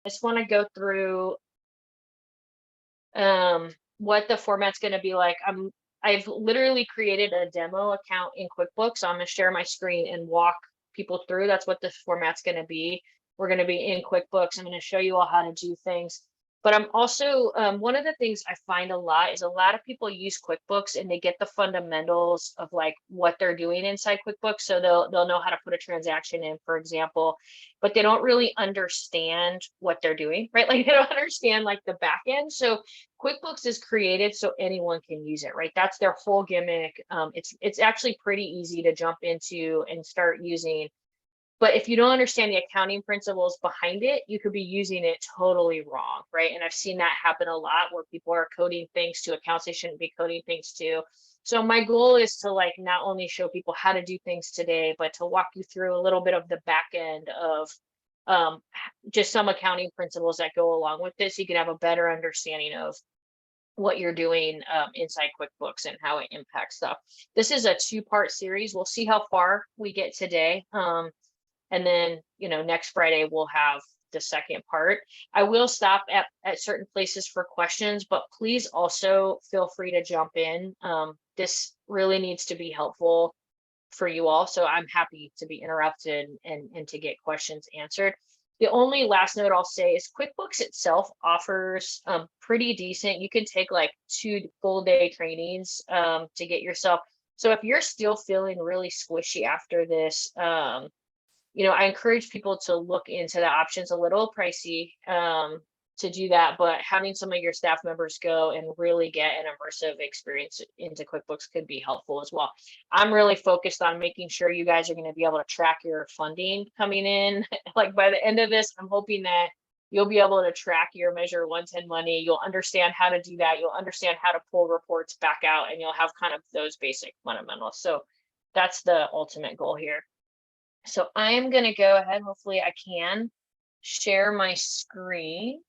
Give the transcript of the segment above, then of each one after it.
I just want to go through what the format's going to be like. I've literally created a demo account in QuickBooks, so I'm going to share my screen and walk people through. That's what the format's going to be. We're going to be in QuickBooks. I'm going to show you all how to do things. But I'm also, one of the things I find a lot is a lot of people use QuickBooks and they get the fundamentals of like what they're doing inside QuickBooks. So they'll know how to put a transaction in, for example, but they don't really understand what they're doing, right? Like they don't understand like the back end. So QuickBooks is created so anyone can use it, right? That's their whole gimmick. It's actually pretty easy to jump into and start using. But if you don't understand the accounting principles behind it, you could be using it totally wrong, right? And I've seen that happen a lot where people are coding things to accounts they shouldn't be coding things to. So my goal is to like not only show people how to do things today, but to walk you through a little bit of the back end of just some accounting principles that go along with this. So you can have a better understanding of what you're doing inside QuickBooks and how it impacts stuff. This is a 2-part series. We'll see how far we get today. And then, next Friday we'll have the second part. I will stop at certain places for questions, but please also feel free to jump in. This really needs to be helpful for you all. So I'm happy to be interrupted and to get questions answered. The only last note I'll say is QuickBooks itself offers pretty decent. You can take like 2 full day trainings to get yourself. So if you're still feeling really squishy after this, I encourage people to look into the options. A little pricey to do that, but having some of your staff members go and really get an immersive experience into QuickBooks could be helpful as well. I'm really focused on making sure you guys are going to be able to track your funding coming in. Like by the end of this, I'm hoping that you'll be able to track your Measure 110 money. You'll understand how to do that. You'll understand how to pull reports back out, and you'll have kind of those basic fundamentals. So that's the ultimate goal here. So I'm going to go ahead. Hopefully I can share my screen.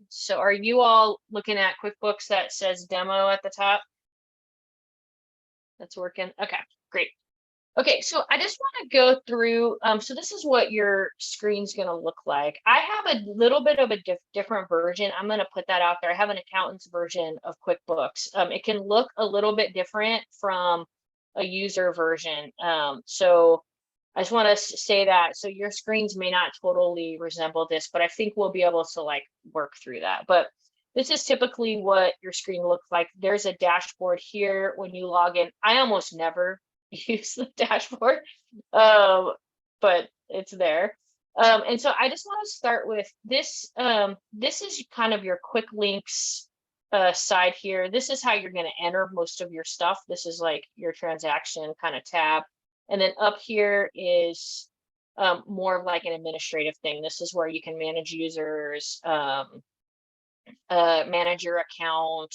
So are you all looking at QuickBooks that says demo at the top? That's working. Okay, great. Okay, so I just want to go through. So this is what your screen's going to look like. I have a little bit of a different version. I'm going to put that out there. I have an accountant's version of QuickBooks. It can look a little bit different from a user version. So I just want to say that. So your screens may not totally resemble this, but I think we'll be able to like work through that. But this is typically what your screen looks like. There's a dashboard here when you log in. I almost never use the dashboard, but it's there. And so I just want to start with this. This is kind of your quick links side here. This is how you're going to enter most of your stuff. This is like your transaction kind of tab. And then up here is more of like an administrative thing. This is where you can manage users, manage your account,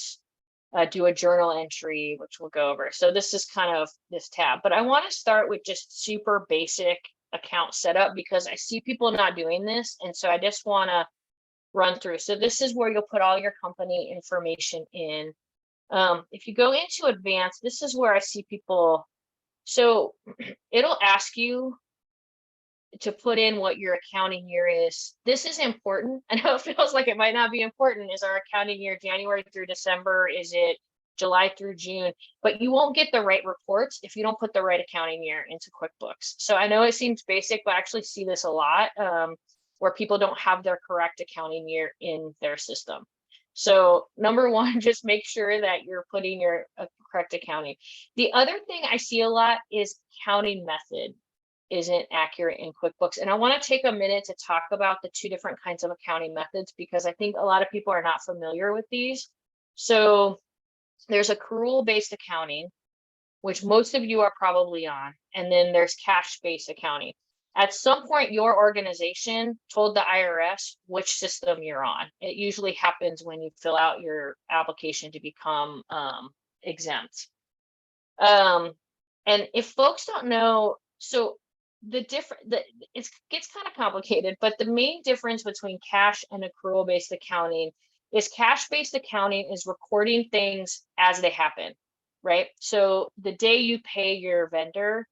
do a journal entry, which we'll go over. So this is kind of this tab, but I want to start with just super basic account setup because I see people not doing this. And so I just want to run through. So this is where you'll put all your company information in. If you go into advanced, this is where I see people. So it'll ask you to put in what your accounting year is. This is important. I know it feels like it might not be important. Is our accounting year January through December? Is it July through June? But you won't get the right reports if you don't put the right accounting year into QuickBooks. So I know it seems basic, but I actually see this a lot where people don't have their correct accounting year in their system. So number one, just make sure that you're putting your correct accounting. The other thing I see a lot is counting method isn't accurate in QuickBooks. And I want to take a minute to talk about the 2 different kinds of accounting methods because I think a lot of people are not familiar with these. So there's accrual-based accounting, which most of you are probably on, and then there's cash-based accounting. At some point, your organization told the IRS which system you're on. It usually happens when you fill out your application to become exempt. And if folks don't know, so it gets kind of complicated, but the main difference between cash and accrual-based accounting is cash-based accounting is recording things as they happen, right? So the day you pay your vendor,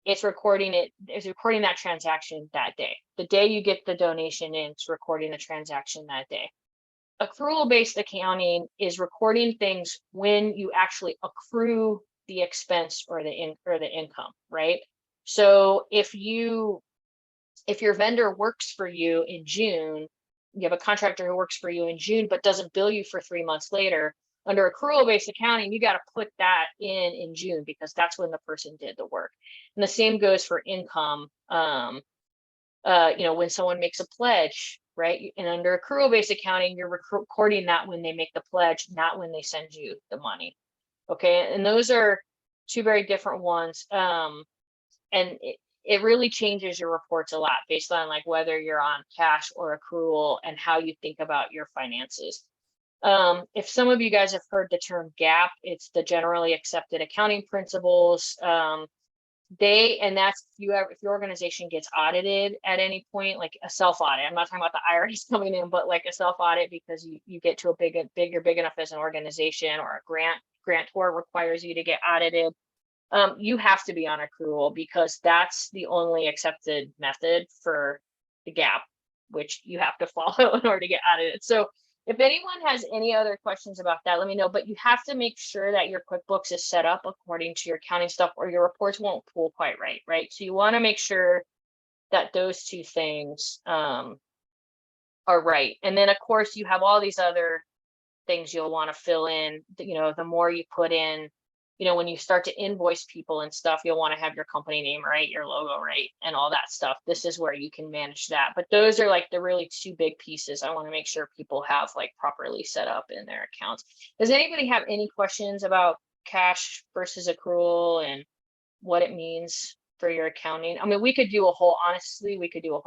it's recording that transaction that day. The day you get the donation in, it's recording the transaction that day. Accrual-based accounting is recording things when you actually accrue the expense or the income, right? So if your vendor works for you in June, you have a contractor who works for you in June but doesn't bill you for 3 months later, under accrual-based accounting, you got to put that in June because that's when the person did the work. And the same goes for income. When someone makes a pledge, right? And under accrual-based accounting, you're recording that when they make the pledge, not when they send you the money. Okay, and those are two very different ones. And it really changes your reports a lot based on like whether you're on cash or accrual and how you think about your finances. If some of you guys have heard the term GAAP, it's the generally accepted accounting principles. That's if your organization gets audited at any point, like a self-audit. I'm not talking about the IRS coming in, but like a self-audit because you get to you're big enough as an organization, or a grantor requires you to get audited. You have to be on accrual because that's the only accepted method for the GAAP, which you have to follow in order to get audited. So if anyone has any other questions about that, let me know, but you have to make sure that your QuickBooks is set up according to your accounting stuff or your reports won't pull quite right? So you want to make sure that those two things are right. And then of course you have all these other things you'll want to fill in, the more you put in, when you start to invoice people and stuff, you'll want to have your company name right, your logo right, and all that stuff. This is where you can manage that. But those are like the really two big pieces I want to make sure people have like properly set up in their accounts. Does anybody have any questions about cash versus accrual and what it means for your accounting? I mean, we could do a whole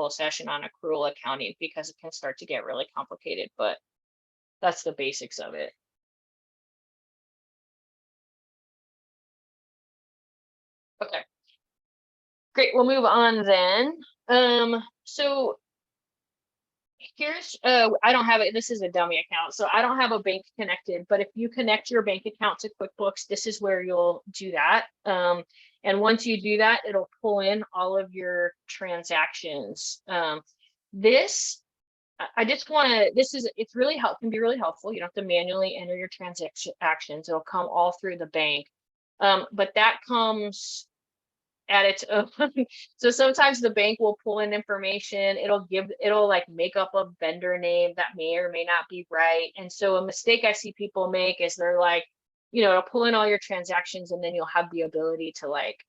session on accrual accounting because it can start to get really complicated, but that's the basics of it. Okay, great. We'll move on then. So here's, I don't have it. This is a dummy account, so I don't have a bank connected, but if you connect your bank account to QuickBooks, this is where you'll do that. And once you do that, it'll pull in all of your transactions. It's really can be really helpful. You don't have to manually enter your transactions. It'll come all through the bank. But that comes at its own. So sometimes the bank will pull in information. It'll like make up a vendor name that may or may not be right. And so a mistake I see people make is they're like, it'll pull in all your transactions and then you'll have the ability to like,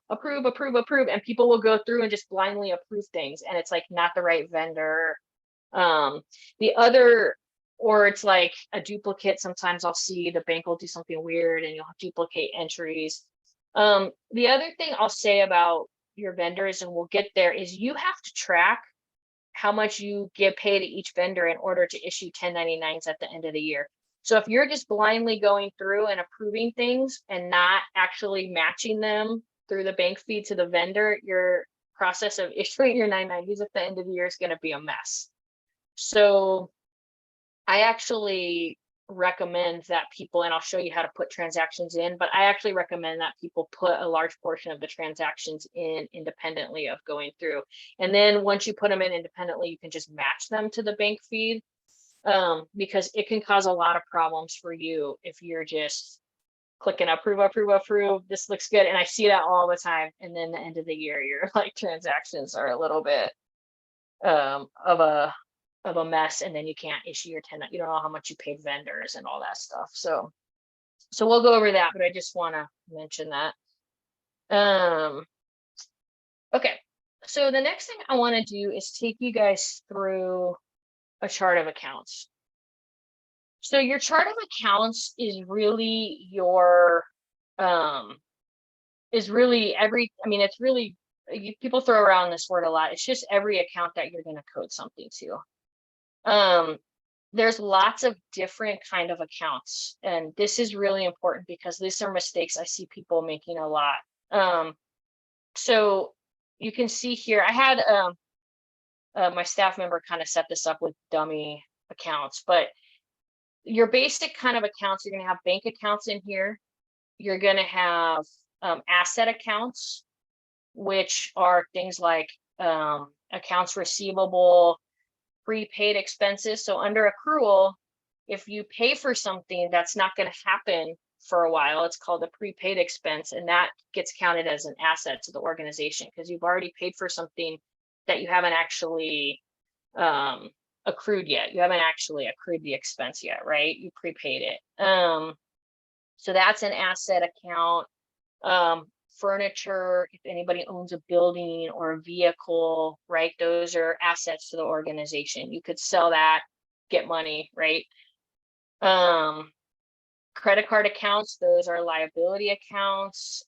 approve, and people will go through and just blindly approve things. And it's like not the right vendor. Or it's like a duplicate. Sometimes I'll see the bank will do something weird and you'll duplicate entries. The other thing I'll say about your vendors, and we'll get there, is you have to track how much you get paid to each vendor in order to issue 1099s at the end of the year. So if you're just blindly going through and approving things and not actually matching them through the bank feed to the vendor, your process of issuing your 990s at the end of the year is going to be a mess. So I actually recommend that people, and I'll show you how to put transactions in, but I actually recommend that people put a large portion of the transactions in independently of going through. And then once you put them in independently, you can just match them to the bank feed, because it can cause a lot of problems for you if you're just clicking approve, this looks good. And I see that all the time. And then the end of the year, your like transactions are a little bit of a mess, and then you can't issue your 10, you don't know how much you paid vendors and all that stuff. So we'll go over that, but I just want to mention that. Okay, so the next thing I want to do is take you guys through a chart of accounts. So your chart of accounts is really your it's really people throw around this word a lot. It's just every account that you're going to code something to. There's lots of different kind of accounts, and this is really important because these are mistakes I see people making a lot. So you can see here, I had my staff member kind of set this up with dummy accounts, but your basic kind of accounts, you're going to have bank accounts in here. You're going to have asset accounts. which are things like accounts receivable, prepaid expenses. So under accrual, if you pay for something that's not going to happen for a while, it's called a prepaid expense, and that gets counted as an asset to the organization because you've already paid for something that you haven't actually accrued yet. You haven't actually accrued the expense yet, right? You prepaid it. So that's an asset account. Furniture, if anybody owns a building or a vehicle, right? Those are assets to the organization. You could sell that, get money, right? Credit card accounts, those are liability accounts.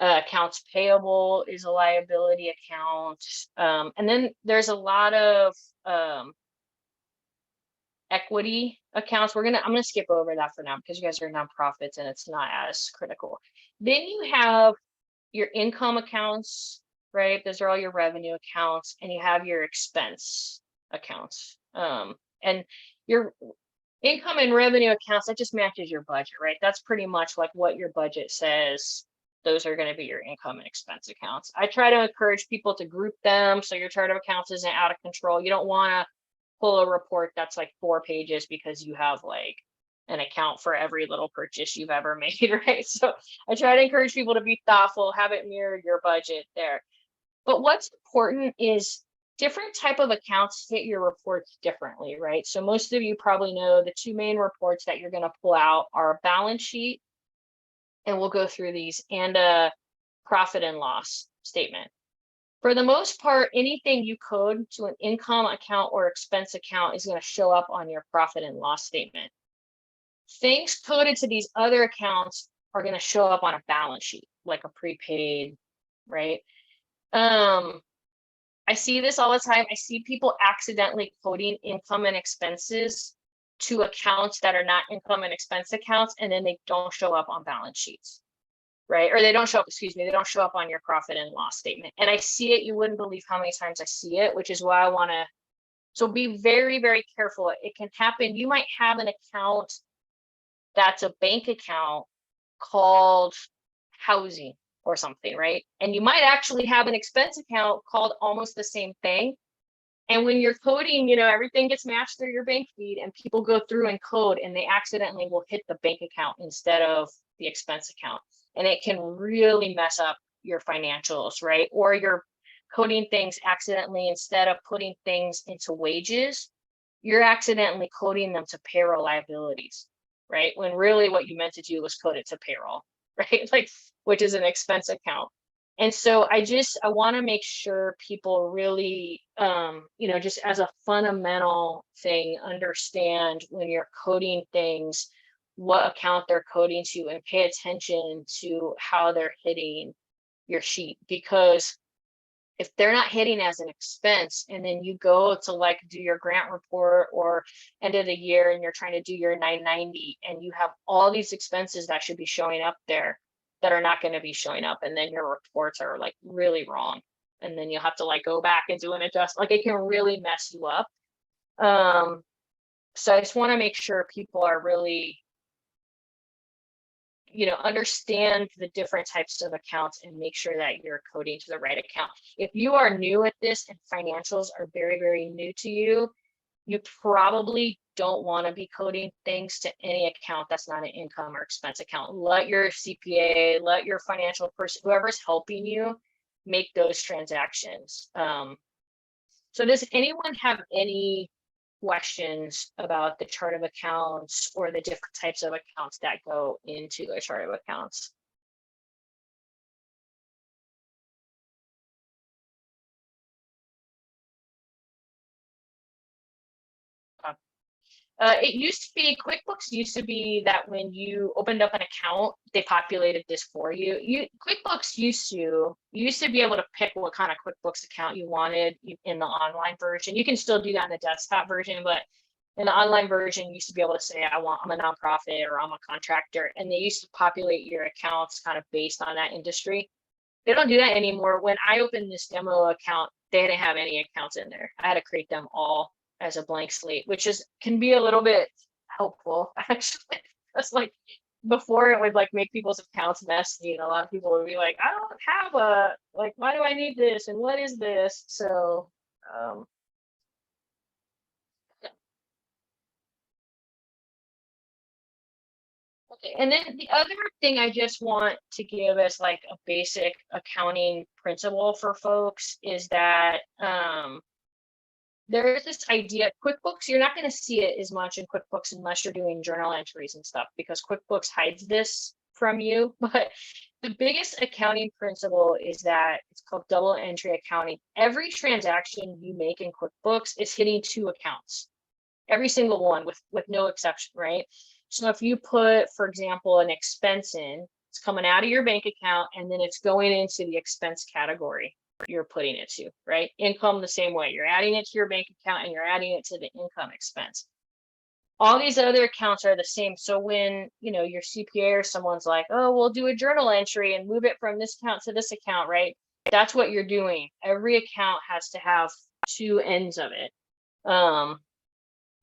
Accounts payable is a liability account. And then there's a lot of equity accounts. I'm gonna skip over that for now because you guys are nonprofits and it's not as critical. Then you have your income accounts, right? Those are all your revenue accounts, and you have your expense accounts. And your income and revenue accounts, that just matches your budget, right? That's pretty much like what your budget says. Those are going to be your income and expense accounts. I try to encourage people to group them so your chart of accounts isn't out of control. You don't want to pull a report that's like 4 pages because you have like an account for every little purchase you've ever made, right? So I try to encourage people to be thoughtful, have it mirror your budget there. But what's important is different type of accounts hit your reports differently, right? So most of you probably know the 2 main reports that you're going to pull out are a balance sheet, and we'll go through these, and a profit and loss statement. For the most part, anything you code to an income account or expense account is going to show up on your profit and loss statement. Things coded to these other accounts are going to show up on a balance sheet, like a prepaid, right? I see this all the time. I see people accidentally coding income and expenses to accounts that are not income and expense accounts, and then they don't show up on balance sheets, right? Or they don't show up, they don't show up on your profit and loss statement. And I see it, you wouldn't believe how many times I see it, which is why I want to, so be very, very careful. It can happen. You might have an account that's a bank account called housing or something, right? And you might actually have an expense account called almost the same thing. And when you're coding, everything gets matched through your bank feed, and people go through and code, and they accidentally will hit the bank account instead of the expense account. And it can really mess up your financials, right? Or you're coding things accidentally, instead of putting things into wages, you're accidentally coding them to payroll liabilities, right? When really what you meant to do was code it to payroll, right? Like, which is an expense account. And so I want to make sure people really, just as a fundamental thing, understand when you're coding things, what account they're coding to, and pay attention to how they're hitting your sheet. Because if they're not hitting as an expense, and then you go to like do your grant report or end of the year and you're trying to do your 990, and you have all these expenses that should be showing up there that are not going to be showing up, and then your reports are like really wrong, and then you'll have to like go back and do an adjustment. Like, it can really mess you up. So I just want to make sure people are really, understand the different types of accounts and make sure that you're coding to the right account. If you are new at this and financials are very, very new to you, you probably don't want to be coding things to any account that's not an income or expense account. Let your CPA, let your financial person, whoever's helping you, make those transactions. So does anyone have any questions about the chart of accounts or the different types of accounts that go into a chart of accounts? It used to be, QuickBooks used to be that when you opened up an account, they populated this for you. QuickBooks used to be able to pick what kind of QuickBooks account you wanted in the online version. You can still do that in the desktop version, but in the online version, you used to be able to say, I'm a nonprofit or I'm a contractor, and they used to populate your accounts kind of based on that industry. They don't do that anymore. When I opened this demo account, they didn't have any accounts in there. I had to create them all as a blank slate, which can be a little bit helpful, actually. That's like, before it would like make people's accounts messy, and a lot of people would be like, I don't have a, like, why do I need this? And what is this? So, yeah. Okay. And then the other thing I just want to give as like a basic accounting principle for folks is that, there is this idea, QuickBooks, you're not going to see it as much in QuickBooks unless you're doing journal entries and stuff, because QuickBooks hides this from you. But the biggest accounting principle is that it's called double entry accounting. Every transaction you make in QuickBooks is hitting two accounts, every single one with no exception, right? So if you put, for example, an expense in, it's coming out of your bank account and then it's going into the expense category you're putting it to, right? Income the same way. You're adding it to your bank account and you're adding it to the income expense. All these other accounts are the same. So when, your CPA or someone's like, oh, we'll do a journal entry and move it from this account to this account, right? That's what you're doing. Every account has to have two ends of it.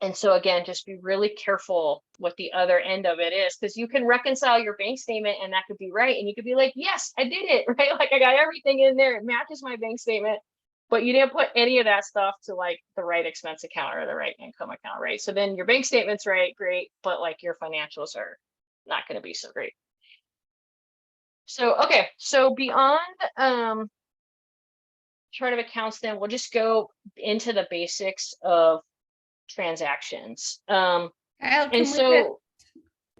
And so again, just be really careful what the other end of it is, because you can reconcile your bank statement and that could be right. And you could be like, yes, I did it, right? Like I got everything in there. It matches my bank statement, but you didn't put any of that stuff to like the right expense account or the right income account, right? So then your bank statement's right, great, but like your financials are not going to be so great. So, okay. So beyond chart of accounts, then we'll just go into the basics of transactions. Kyle, And can we so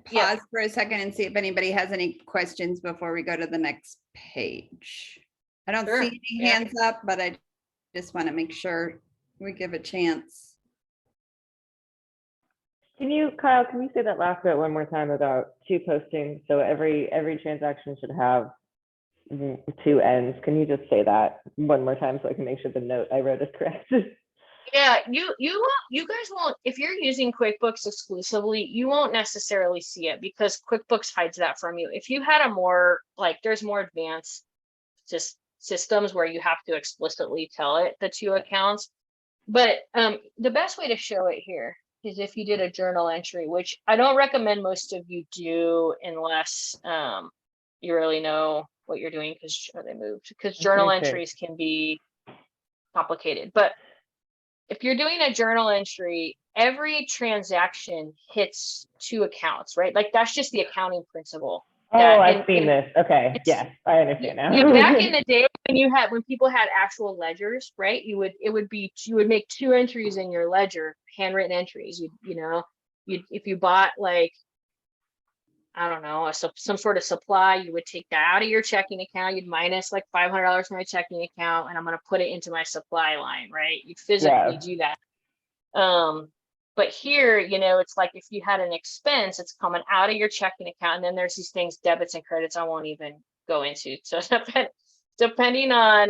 pause for a second and see if anybody has any questions before we go to the next page? I don't Sure. see any hands up, but I just want to make sure we give a chance. Kyle, can you say that last bit one more time about two postings? So every transaction should have two ends. Can you just say that one more time so I can make sure the note I wrote is correct? Yeah, you guys won't, if you're using QuickBooks exclusively, you won't necessarily see it because QuickBooks hides that from you. If you had a more like, there's more advanced systems where you have to explicitly tell it the two accounts. But the best way to show it here is if you did a journal entry, which I don't recommend most of you do unless you really know what you're doing, because journal entries can be complicated. But if you're doing a journal entry, every transaction hits two accounts, right? Like that's just the accounting principle. Oh, I've seen this. Okay. Yes, I understand now. Yeah, back in the day when people had actual ledgers, right? You would make two entries in your ledger, handwritten entries. If you bought like, I don't know, some sort of supply, you would take that out of your checking account. You'd minus like $500 from my checking account, and I'm going to put it into my supply line, right? You physically do that. But here, it's like if you had an expense, it's coming out of your checking account, and then there's these things, debits and credits, I won't even go into. So depending on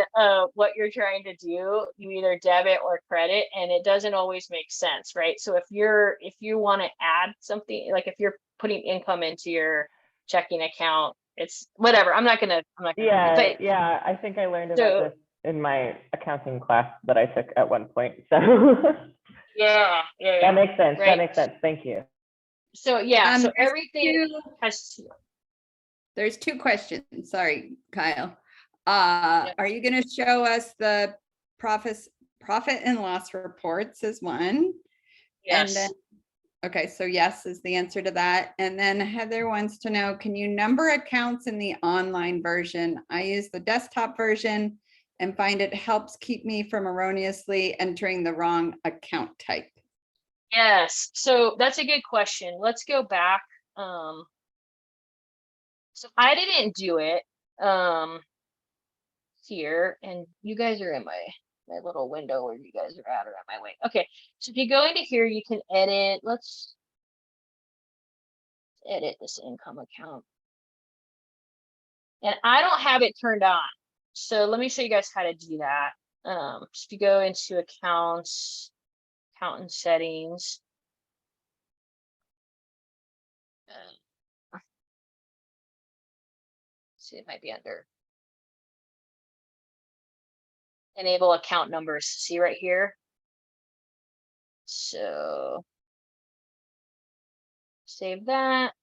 what you're trying to do, you either debit or credit, and it doesn't always make sense, right? So if you want to add something, like if you're putting income into your checking account, it's whatever. I'm not gonna. Yeah. I think I learned about this in my accounting class that I took at one point. So yeah. That makes sense. Right? That makes sense. Thank you. So so everything has. There's two questions. Sorry, Kyle. Are you going to show us the profit and loss reports as one? Yes. And then, okay, so yes is the answer to that. And then Heather wants to know, can you number accounts in the online version? I use the desktop version and find it helps keep me from erroneously entering the wrong account type. Yes, so that's a good question. Let's go back. So I didn't do it here, and you guys are in my little window where you guys are at or at my way. Okay, so if you go into here, you can edit. Let's edit this income account. And I don't have it turned on. So let me show you guys how to do that. So if you go into accounts, accountant settings. See, it might be under enable account numbers. See right here. So save that.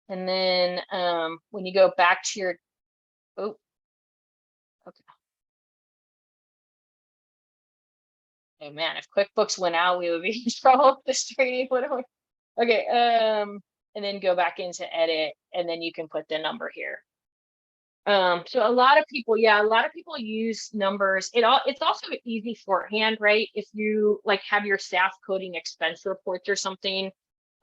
And then when you go back to your, oh, okay. Oh man, if QuickBooks went out, we would be in trouble with this training. What do we? Okay, and then go back into edit, and then you can put the number here. So a lot of people, yeah, a lot of people use numbers. It's also an easy shorthand, right? If you like have your staff coding expense reports or something,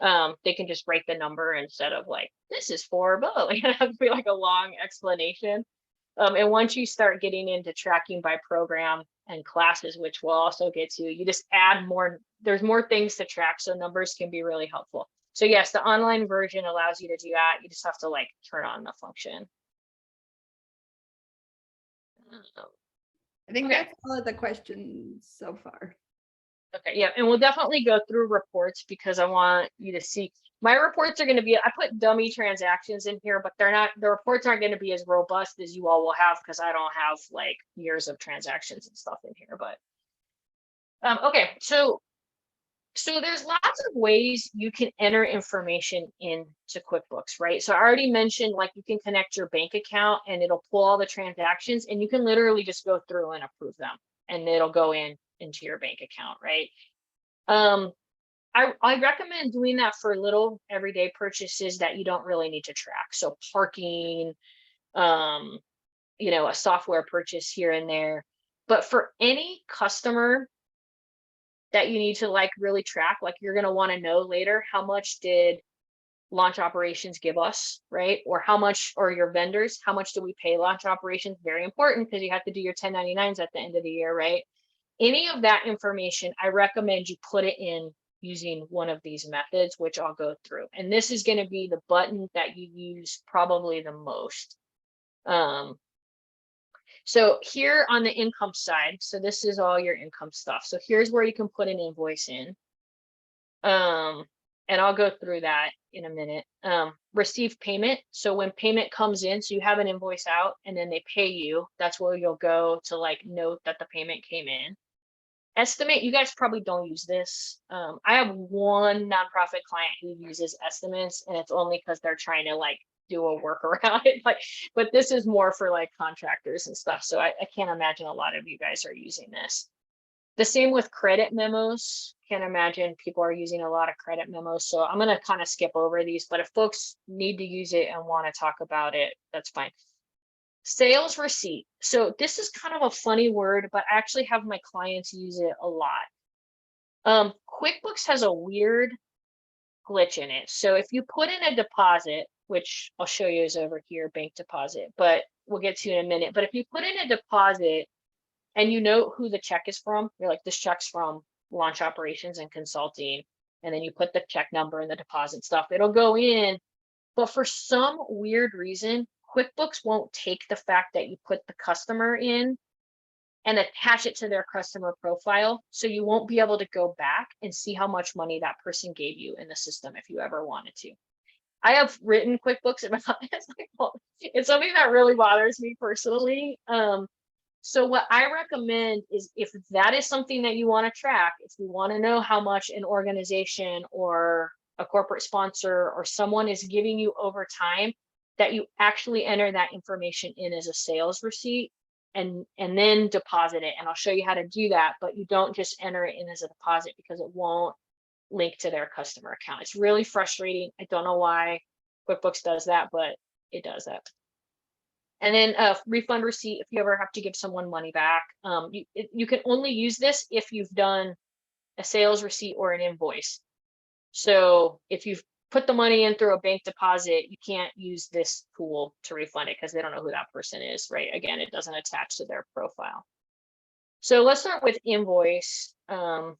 they can just write the number instead of like, this is for blah, blah, it has to be like a long explanation. And once you start getting into tracking by program and classes, which we'll also get to, you just add more, there's more things to track. So numbers can be really helpful. So yes, the online version allows you to do that. You just have to like turn on the function. I think Okay. that's all of the questions so far. Okay, yeah, and we'll definitely go through reports because I want you to see. My reports are going to be, I put dummy transactions in here, but they're not, the reports aren't going to be as robust as you all will have because I don't have like years of transactions and stuff in here. But okay, so there's lots of ways you can enter information into QuickBooks, right? So I already mentioned like you can connect your bank account and it'll pull all the transactions and you can literally just go through and approve them and it'll go into your bank account, right? I recommend doing that for little everyday purchases that you don't really need to track. So parking, you know, a software purchase here and there. But for any customer that you need to like really track, like you're going to want to know later, how much did launch operations give us, right? Or how much, or your vendors, how much do we pay launch operations? Very important because you have to do your 1099s at the end of the year, right? Any of that information, I recommend you put it in using one of these methods, which I'll go through. And this is going to be the button that you use probably the most. So here on the income side, so this is all your income stuff. So here's where you can put an invoice in. And I'll go through that in a minute. Receive payment. So when payment comes in, so you have an invoice out and then they pay you, that's where you'll go to like note that the payment came in. Estimate, you guys probably don't use this. I have one nonprofit client who uses estimates and it's only because they're trying to like do a workaround it. Like, but this is more for like contractors and stuff. So I can't imagine a lot of you guys are using this. The same with credit memos. Can't imagine people are using a lot of credit memos. So I'm going to kind of skip over these, but if folks need to use it and want to talk about it, that's fine. Sales receipt. So this is kind of a funny word, but I actually have my clients use it a lot. QuickBooks has a weird glitch in it. So if you put in a deposit, which I'll show you is over here, bank deposit, but we'll get to in a minute. But if you put in a deposit and you know who the check is from, you're like, this check's from launch operations and consulting, and then you put the check number and the deposit stuff, it'll go in. But for some weird reason, QuickBooks won't take the fact that you put the customer in and attach it to their customer profile. So you won't be able to go back and see how much money that person gave you in the system if you ever wanted to. I have written QuickBooks about it's like, well, it's something that really bothers me personally. So what I recommend is if that is something that you want to track, if you want to know how much an organization or a corporate sponsor or someone is giving you over time, that you actually enter that information in as a sales receipt and then deposit it. And I'll show you how to do that, but you don't just enter it in as a deposit because it won't link to their customer account. It's really frustrating. I don't know why QuickBooks does that, but it does that. And then refund receipt, if you ever have to give someone money back, you can only use this if you've done a sales receipt or an invoice. So if you've put the money in through a bank deposit, you can't use this tool to refund it because they don't know who that person is, right? Again, it doesn't attach to their profile. So let's start with invoice. So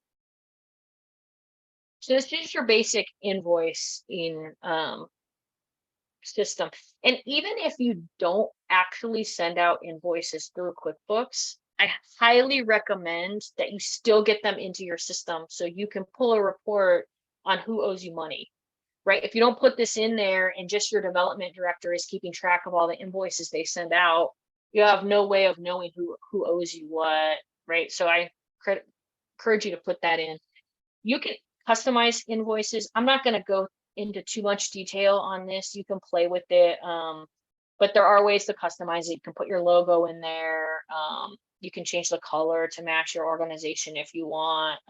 this is your basic invoice in system. And even if you don't actually send out invoices through QuickBooks, I highly recommend that you still get them into your system so you can pull a report on who owes you money, right? If you don't put this in there and just your development director is keeping track of all the invoices they send out, you have no way of knowing who owes you what, right? So I encourage you to put that in. You can customize invoices. I'm not going to go into too much detail on this. You can play with it. But there are ways to customize it. You can put your logo in there. You can change the color to match your organization if you want.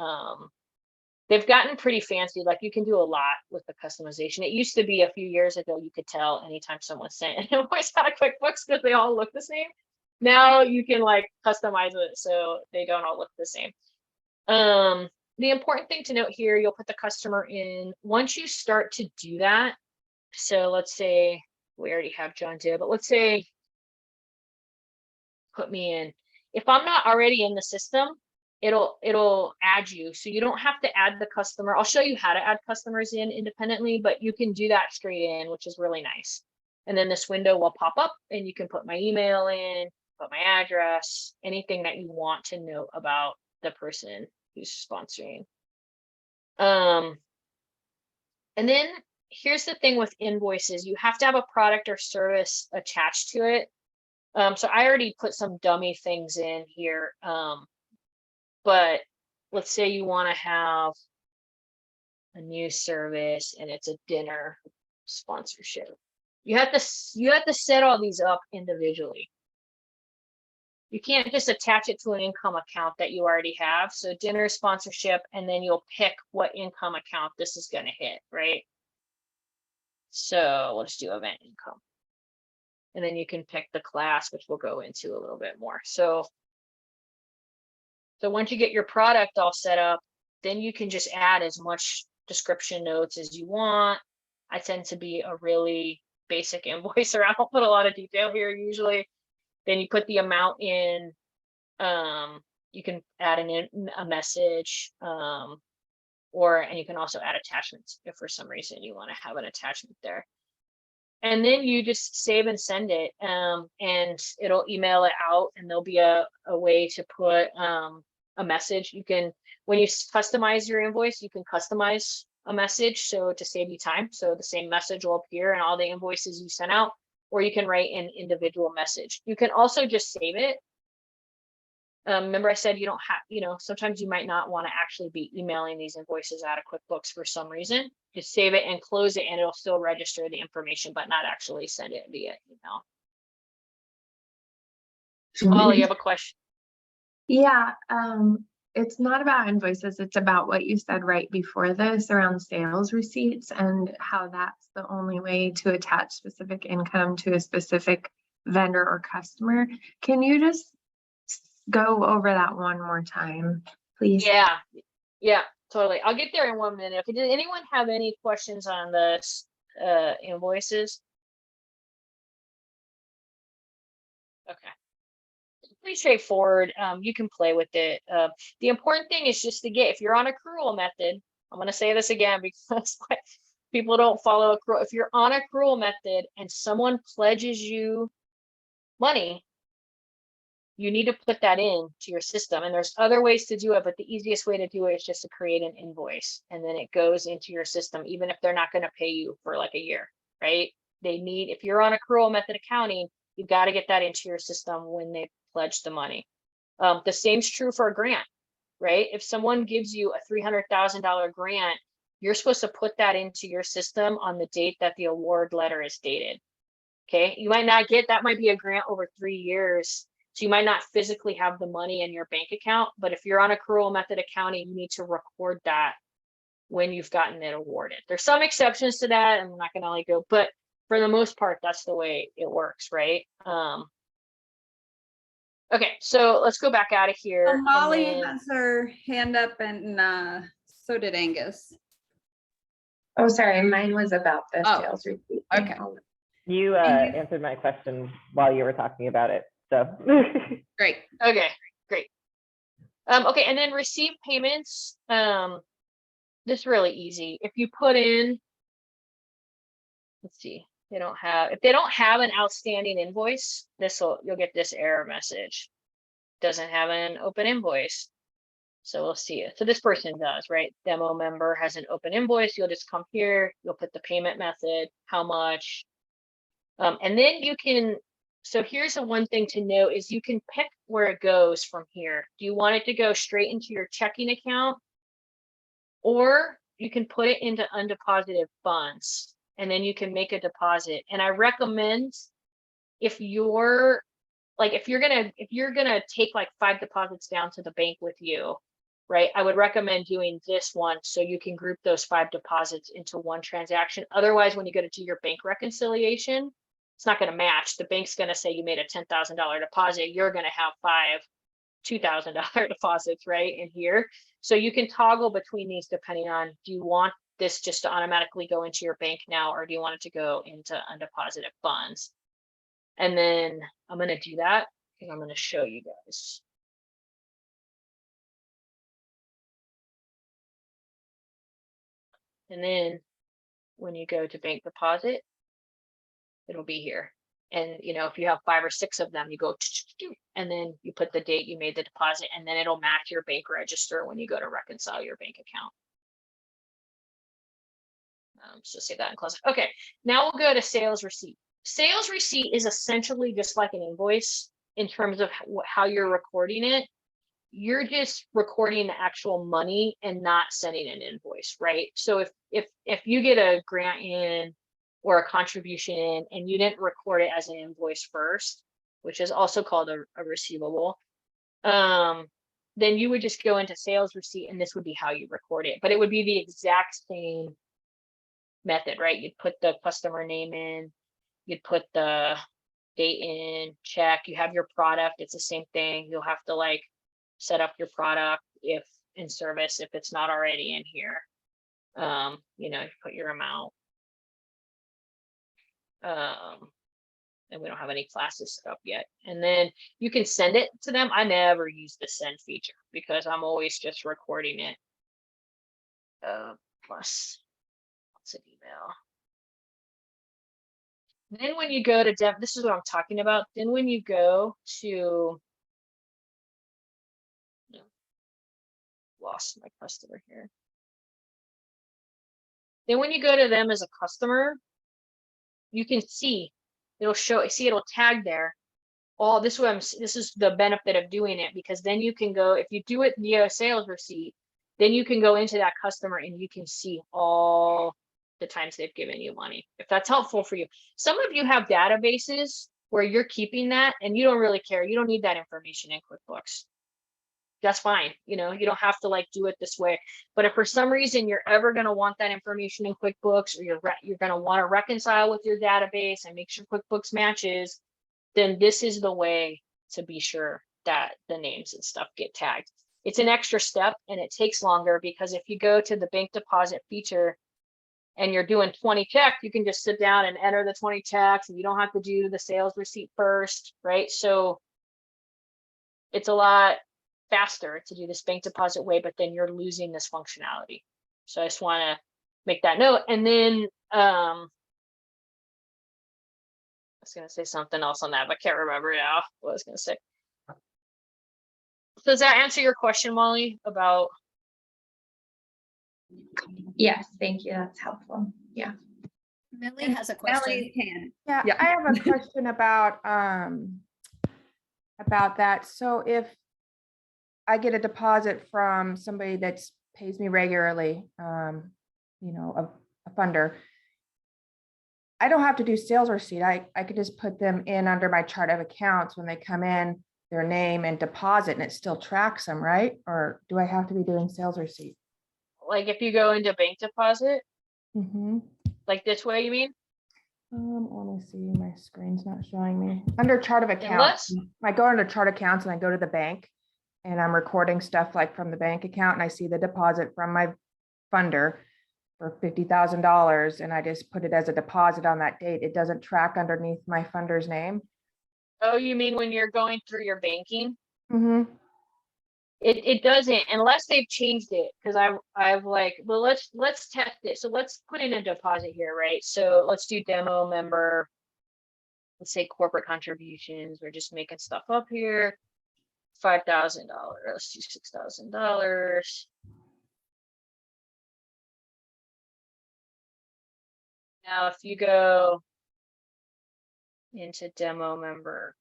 They've gotten pretty fancy. Like you can do a lot with the customization. It used to be a few years ago, you could tell anytime someone sent an invoice out of QuickBooks because they all look the same. Now you can like customize it so they don't all look the same. The important thing to note here, you'll put the customer in. Once you start to do that, so let's say we already have John did, but let's say put me in. If I'm not already in the system, it'll add you. So you don't have to add the customer. I'll show you how to add customers in independently, but you can do that straight in, which is really nice. And then this window will pop up and you can put my email in, put my address, anything that you want to know about the person who's sponsoring. And then here's the thing with invoices. You have to have a product or service attached to it. So I already put some dummy things in here. But let's say you want to have a new service and it's a dinner sponsorship. You have to set all these up individually. You can't just attach it to an income account that you already have. So dinner sponsorship, and then you'll pick what income account this is going to hit, right? So let's do event income. And then you can pick the class, which we'll go into a little bit more. So once you get your product all set up, then you can just add as much description notes as you want. I tend to be a really basic invoicer. I don't put a lot of detail here usually. Then you put the amount in. You can add a message, and you can also add attachments if for some reason you want to have an attachment there. And then you just save and send it, and it'll email it out, and there'll be a way to put a message. You can, when you customize your invoice, you can customize a message so to save you time. So the same message will appear in all the invoices you sent out, or you can write an individual message. You can also just save it. Remember I said you don't have, sometimes you might not want to actually be emailing these invoices out of QuickBooks for some reason. Just save it and close it, and it'll still register the information, but not actually send it via email. Molly, you have a question? Yeah, it's not about invoices. It's about what you said right before this around sales receipts and how that's the only way to attach specific income to a specific vendor or customer. Can you just go over that one more time, please? Yeah, totally. I'll get there in 1 minute. Okay, did anyone have any questions on the invoices? Okay. Pretty straightforward. You can play with it. The important thing is just to get, if you're on accrual method, I'm going to say this again because people don't follow accrual. If you're on accrual method and someone pledges you money, you need to put that in to your system. And there's other ways to do it, but the easiest way to do it is just to create an invoice, and then it goes into your system, even if they're not going to pay you for like a year, right? If you're on accrual method accounting, you got to get that into your system when they pledge the money. The same's true for a grant, right? If someone gives you a $300,000 grant, you're supposed to put that into your system on the date that the award letter is dated. Okay, you might not get, that might be a grant over 3 years. So you might not physically have the money in your bank account, but if you're on accrual method accounting, you need to record that when you've gotten it awarded. There's some exceptions to that, and I'm not going to like go, but for the most part, that's the way it works, right? Okay, so let's go back out of here. Molly has her hand up, and so did Angus. Oh, sorry, mine was about the sales receipt. Okay. You answered my question while you were talking about it. So Great. Okay, great. Okay, and then receive payments. This is really easy. If you put in, let's see, if they don't have an outstanding invoice, you'll get this error message. Doesn't have an open invoice. So we'll see it. So this person does, right? Demo member has an open invoice. You'll just come here, you'll put the payment method, how much, and then you can. So here's the one thing to know is you can pick where it goes from here. Do you want it to go straight into your checking account, or you can put it into undeposited funds, and then you can make a deposit. And I recommend, if you're gonna take like 5 deposits down to the bank with you, right? I would recommend doing this one so you can group those 5 deposits into one transaction. Otherwise, when you go to do your bank reconciliation, it's not gonna match. The bank's gonna say you made a $10,000 deposit. You're gonna have 5 $2,000 deposits, right, in here. So you can toggle between these depending on, do you want this just to automatically go into your bank now, or do you want it to go into undeposited funds? And then I'm going to do that because I'm going to show you guys. And then when you go to bank deposit, it'll be here. And, you know, if you have 5 or 6 of them, you go, and then you put the date you made the deposit, and then it'll match your bank register when you go to reconcile your bank account. So save that and close it. Okay, now we'll go to sales receipt. Sales receipt is essentially just like an invoice in terms of how you're recording it. You're just recording the actual money and not sending an invoice, right? So if you get a grant in or a contribution in and you didn't record it as an invoice first, which is also called a receivable, then you would just go into sales receipt, and this would be how you record it. But it would be the exact same method, right? You'd put the customer name in, you'd put the date in, check, you have your product, it's the same thing. You'll have to like set up your product if in service, if it's not already in here. You know, you put your amount. And we don't have any classes set up yet. And then you can send it to them. I never use the send feature because I'm always just recording it. Plus, what's an email? Then when you go to this is what I'm talking about. Then when you go to, lost my customer here. Then when you go to them as a customer, you can see, it'll show, see, it'll tag there. All this is the benefit of doing it, because then you can go, if you do it via sales receipt, then you can go into that customer and you can see all the times they've given you money, if that's helpful for you. Some of you have databases where you're keeping that and you don't really care. You don't need that information in QuickBooks. That's fine. You know, you don't have to like do it this way. But if for some reason you're ever going to want that information in QuickBooks, or you're going to want to reconcile with your database and make sure QuickBooks matches, then this is the way to be sure that the names and stuff get tagged. It's an extra step and it takes longer, because if you go to the bank deposit feature and you're doing 20 checks, you can just sit down and enter the 20 checks and you don't have to do the sales receipt first, right? So it's a lot faster to do this bank deposit way, but then you're losing this functionality. So I just want to make that note. And then I was going to say something else on that, but I can't remember now what I was going to say. Does that answer your question, Molly, about? Yes, thank you. That's helpful. Yeah. Millie has a question. Ellie's hand. Yeah, Yeah. I have a question about that. So if I get a deposit from somebody that pays me regularly, you know, a funder, I don't have to do sales receipt. I could just put them in under my chart of accounts when they come in, their name and deposit, and it still tracks them, right? Or do I have to be doing sales receipt? Like if you go into bank deposit, Mm-hmm. like this way, you mean? Let me see, my screen's not showing me. Under chart of accounts, I go under chart accounts and I go to the bank and I'm recording stuff like from the bank account, and I see the deposit from my funder for $50,000, and I just put it as a deposit on that date. It doesn't track underneath my funder's name. Oh, you mean when you're going through your banking? Mm-hmm. It doesn't, unless they've changed it, because I've like, well, let's test it. So let's put in a deposit here, right? So let's do demo member. Let's say corporate contributions. We're just making stuff up here. $5,000. Let's do $6,000. Now, if you go into demo member,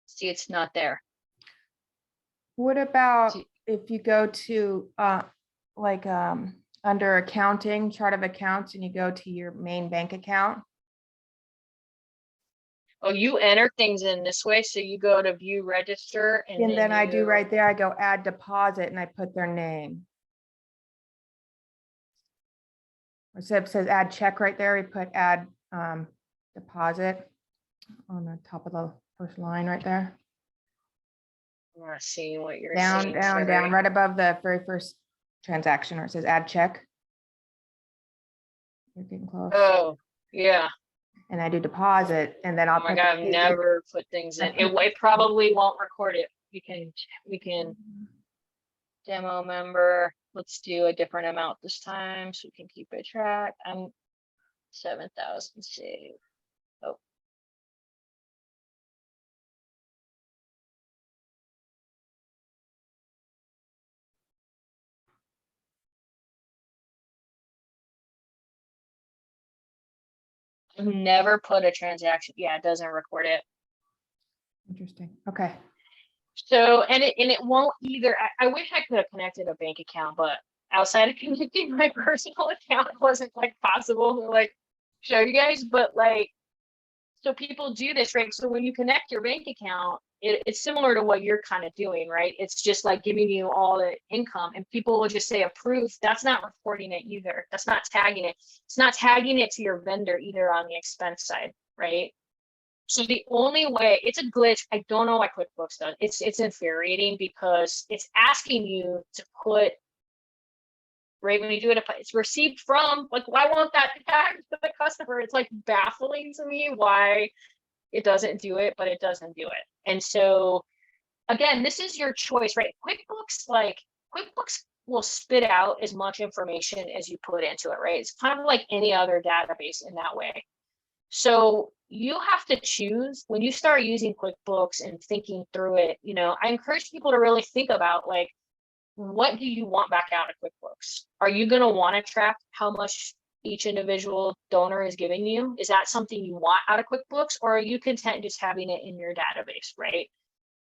see, it's not there. What about See- if you go to like, under accounting, chart of accounts, and you go to your main bank account. Oh, you enter things in this way, so you go to view register and And then I do you- right there, I go add deposit and I put their name. Or so it says add check right there, we put add deposit on the top of the first line right there. I'm not seeing what you're Down, seeing. down, sorry. down, right above the very first transaction where it says add check. You're getting close. Oh, yeah. And I do deposit and then Oh I'll my put. God, the I've date. never put things I in. It, put- it probably won't record it. We can demo member. Let's do a different amount this time so we can keep it track. I'm 7,000 saved. Oh. I've never put a transaction. Yeah, it doesn't record it. Interesting, okay. So, and it won't either. I wish I could have connected a bank account, but outside of connecting my personal account, it wasn't like possible to like show you guys. But like, so people do this, right? So when you connect your bank account, it's similar to what you're kind of doing, right? It's just like giving you all the income, and people will just say approve. That's not recording it either. That's not tagging it. It's not tagging it to your vendor either on the expense side, right? So the only way, it's a glitch. I don't know why QuickBooks does. It's infuriating because it's asking you to put, right, when you do it, it's received from, like, why won't that tag to the customer? It's like baffling to me why it doesn't do it, but it doesn't do it. And so again, this is your choice, right? QuickBooks will spit out as much information as you put into it, right? It's kind of like any other database in that way. So you have to choose when you start using QuickBooks and thinking through it. You know, I encourage people to really think about, like, what do you want back out of QuickBooks? Are you going to want to track how much each individual donor is giving you? Is that something you want out of QuickBooks, or are you content just having it in your database, right?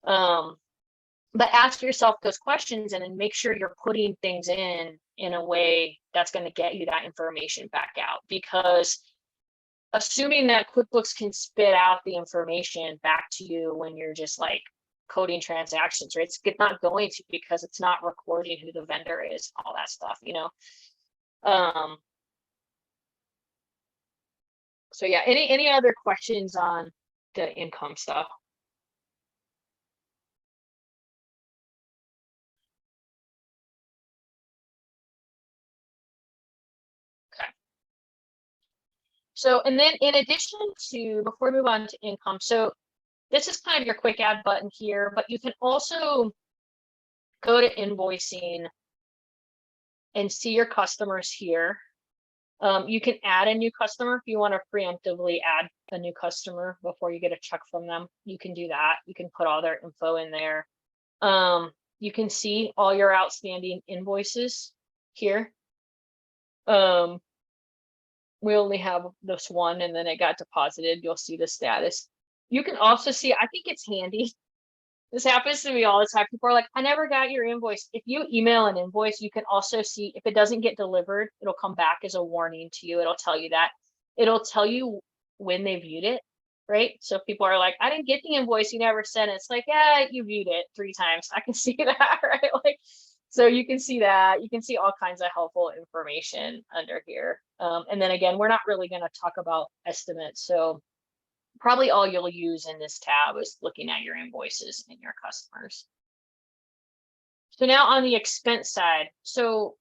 But ask yourself those questions and then make sure you're putting things in a way that's going to get you that information back out, because assuming that QuickBooks can spit out the information back to you when you're just like coding transactions, right? It's not going to, because it's not recording who the vendor is, all that stuff, you know? So yeah, any other questions on the income stuff? So, and then in addition to, before we move on to income, so this is kind of your quick add button here, but you can also go to invoicing and see your customers here. You can add a new customer if you want to preemptively add a new customer before you get a check from them. You can do that. You can put all their info in there. You can see all your outstanding invoices here. We only have this one, and then it got deposited. You'll see the status. You can also see, I think it's handy. This happens to me all the time. People are like, I never got your invoice. If you email an invoice, you can also see if it doesn't get delivered, it'll come back as a warning to you. It'll tell you that. It'll tell you when they viewed it, right? So if people are like, I didn't get the invoice, you never sent it. It's like, yeah, you viewed it 3 times. I can see that, right? Like, so you can see that. You can see all kinds of helpful information under here. And then again, we're not really going to talk about estimates. So probably all you'll use in this tab is looking at your invoices and your customers. So now on the expense side, so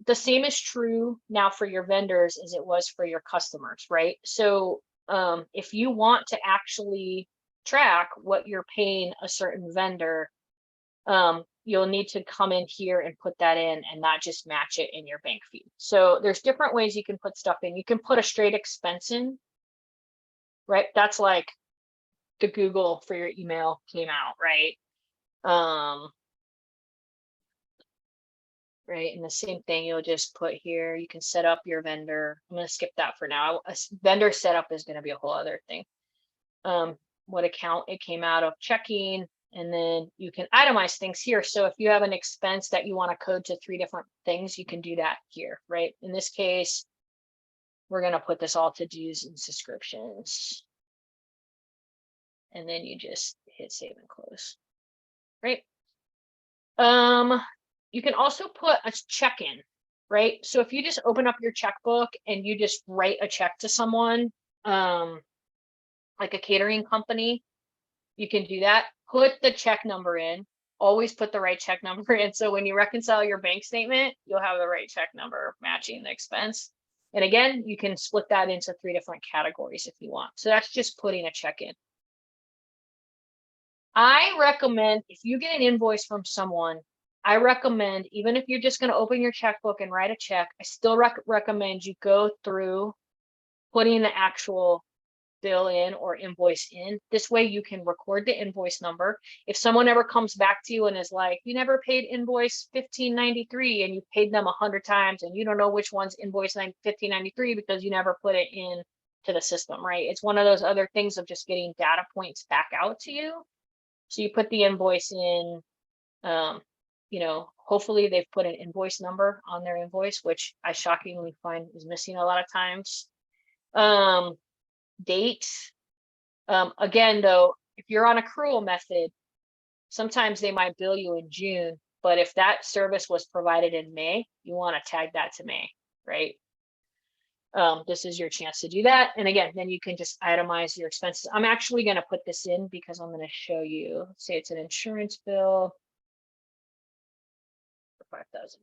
the same is true now for your vendors as it was for your customers, right? So if you want to actually track what you're paying a certain vendor, you'll need to come in here and put that in and not just match it in your bank feed. So there's different ways you can put stuff in. You can put a straight expense in, right? That's like the Google for your email came out, right? Right, and the same thing, you'll just put here, you can set up your vendor. I'm going to skip that for now. A vendor setup is going to be a whole other thing. What account it came out of, checking, And then you can itemize things here. So if you have an expense that you want to code to 3 different things, you can do that here, right? In this case, we're going to put this all to dues and subscriptions. And then you just hit save and close, right? You can also put a check in, right? So if you just open up your checkbook and you just write a check to someone, like a catering company, you can do that. Put the check number in. Always put the right check number in. So when you reconcile your bank statement, you'll have the right check number matching the expense. And again, you can split that into 3 different categories if you want. So that's just putting a check in. I recommend if you get an invoice from someone, I recommend, even if you're just going to open your checkbook and write a check, I still recommend you go through putting the actual bill in or invoice in. This way you can record the invoice number. If someone ever comes back to you and is like, you never paid invoice 1593 and you paid them 100 times and you don't know which one's invoice 1593 because you never put it in to the system, right? It's one of those other things of just getting data points back out to you. So you put the invoice in, you know, hopefully they've put an invoice number on their invoice, which I shockingly find is missing a lot of times. Date. Again, though, if you're on accrual method, sometimes they might bill you in June, but if that service was provided in May, you want to tag that to May, right? This is your chance to do that. And again, then you can just itemize your expenses. I'm actually going to put this in because I'm going to show you, let's say it's an insurance bill for $5,000.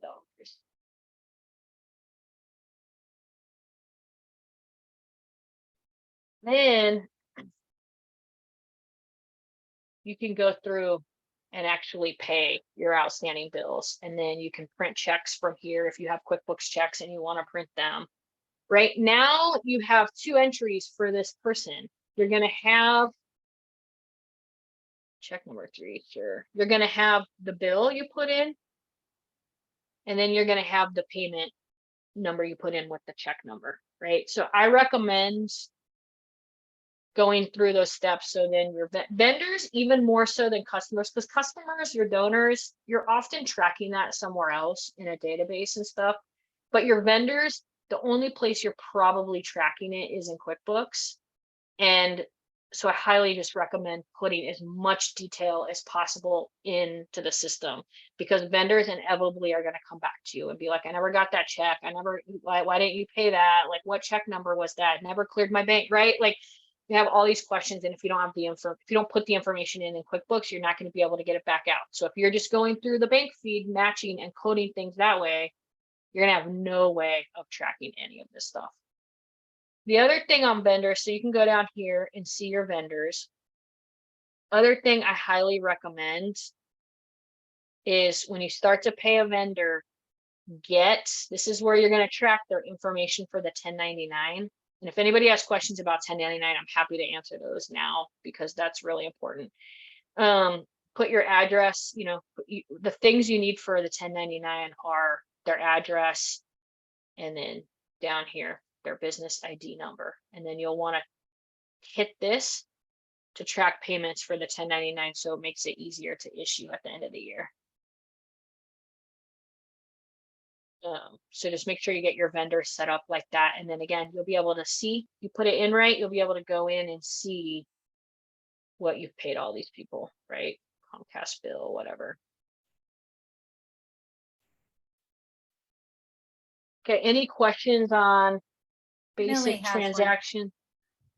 Then you can go through and actually pay your outstanding bills. And then you can print checks from here if you have QuickBooks checks and you want to print them. Right now you have 2 entries for this person. You're going to have check number 3, sure. You're going to have the bill you put in, and then you're going to have the payment number you put in with the check number, right? So I recommend going through those steps. So then your vendors, even more so than customers, because customers, your donors, you're often tracking that somewhere else in a database and stuff. But your vendors, the only place you're probably tracking it is in QuickBooks. And so I highly just recommend putting as much detail as possible into the system, because vendors inevitably are going to come back to you and be like, I never got that check. Why didn't you pay that? Like, what check number was that? Never cleared my bank, right? Like, you have all these questions, and if you don't have the if you don't put the information in QuickBooks, you're not going to be able to get it back out. So if you're just going through the bank feed, matching and coding things that way, you're going to have no way of tracking any of this stuff. The other thing on vendors, so you can go down here and see your vendors. Other thing I highly recommend is when you start to pay a vendor, this is where you're going to track their information for the 1099. And if anybody has questions about 1099, I'm happy to answer those now, because that's really important. Put your address, you know, the things you need for the 1099 are their address, and then down here, their business ID number. And then you'll want to hit this to track payments for the 1099, so it makes it easier to issue at the end of the year. So just make sure you get your vendor set up like that. And then again, you'll be able to see, you put it in right, you'll be able to go in and see what you've paid all these people, right? Comcast bill, whatever. Okay, any questions on Millie basic has one. transaction?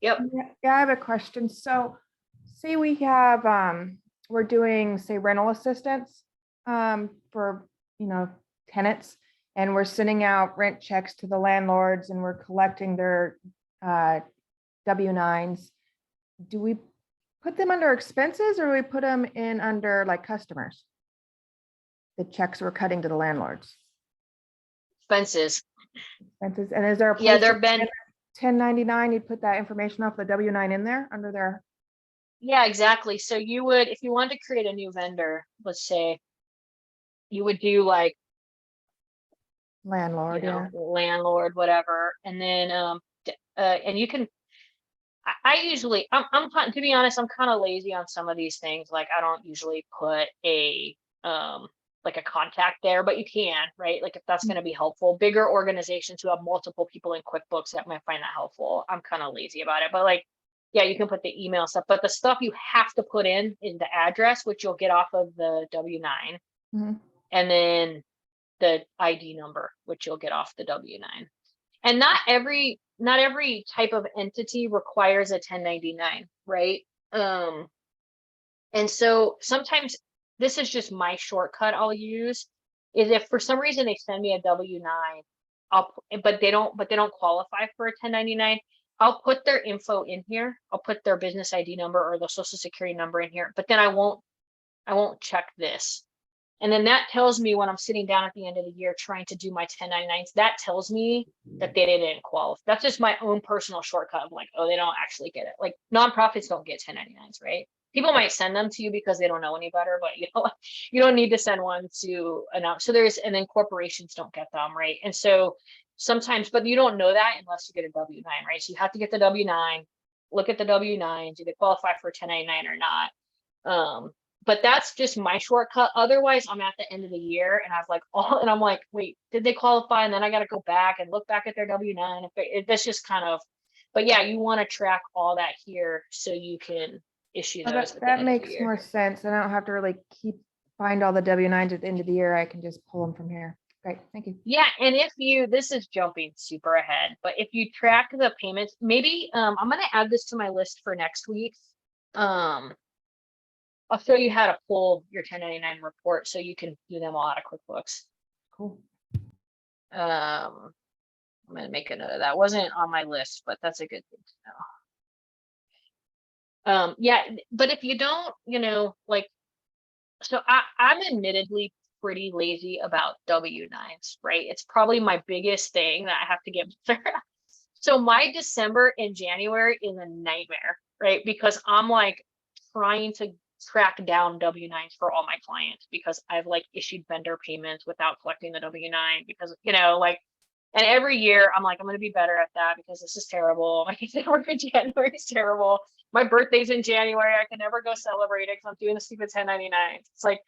Yep. Yeah, I have a question. So say we have, we're doing, say, rental assistance for, you know, tenants, and we're sending out rent checks to the landlords and we're collecting their W-9s. Do we put them under expenses, or we put them in under like customers? The checks we're cutting to the landlords. Expenses. Expenses. And is there a Yeah, place there to been. put 1099, you'd put that information off the W-9 in there under their. Yeah, exactly. So you would, if you wanted to create a new vendor, let's say, you would do like, Landlord, you know, yeah. landlord, whatever. And then, and you can, I usually, to be honest, I'm kind of lazy on some of these things. Like I don't usually put like a contact there, but you can, right? Like if that's going to be helpful. Bigger organizations who have multiple people in QuickBooks that might find that helpful. I'm kind of lazy about it, but like, yeah, you can put the email stuff, but the stuff you have to put in is the address, which you'll get off of the W-9, Mhm. and then the ID number, which you'll get off the W-9. And not every type of entity requires a 1099, right? And so sometimes this is just my shortcut I'll use is if for some reason they send me a W-9, but they don't qualify for a 1099, I'll put their info in here. I'll put their business ID number or the social security number in here, but then I won't check this. And then that tells me when I'm sitting down at the end of the year trying to do my 1099s, that tells me that they didn't qualify. That's just my own personal shortcut of like, oh, they don't actually get it. Like nonprofits don't get 1099s, right? People might send them to you because they don't know any better, but you don't need to send one to announce. So and then corporations don't get them, right? And so sometimes, but you don't know that unless you get a W-9, right? So you have to get the W-9, look at the W-9, do they qualify for 1099 or not? But that's just my shortcut. Otherwise, I'm at the end of the year and and I'm like, wait, did they qualify? And then I got to go back and look back at their W-9. That's just kind of, but yeah, you want to track all that here so you can issue Oh, those. that makes more sense. And I don't have to really find all the W-9s at the end of the year. I can just pull them from here. Great, thank you. Yeah, and this is jumping super ahead, but if you track the payments, maybe I'm going to add this to my list for next week. I'll show you how to pull your 1099 report so you can do them all out of QuickBooks. Cool. I'm going to make a note of that. Wasn't on my list, but that's a good thing to know. Yeah, but if you don't, like, so I'm admittedly pretty lazy about W-9s, right? It's probably my biggest thing that I have to get better at. So my December and January is a nightmare, right? Because I'm like trying to track down W-9s for all my clients because I've like issued vendor payments without collecting the W-9 because, and every year I'm like, I'm going to be better at that because this is terrible. My December and January is terrible. My birthday's in January. I can never go celebrate it because I'm doing the stupid 1099. It's like,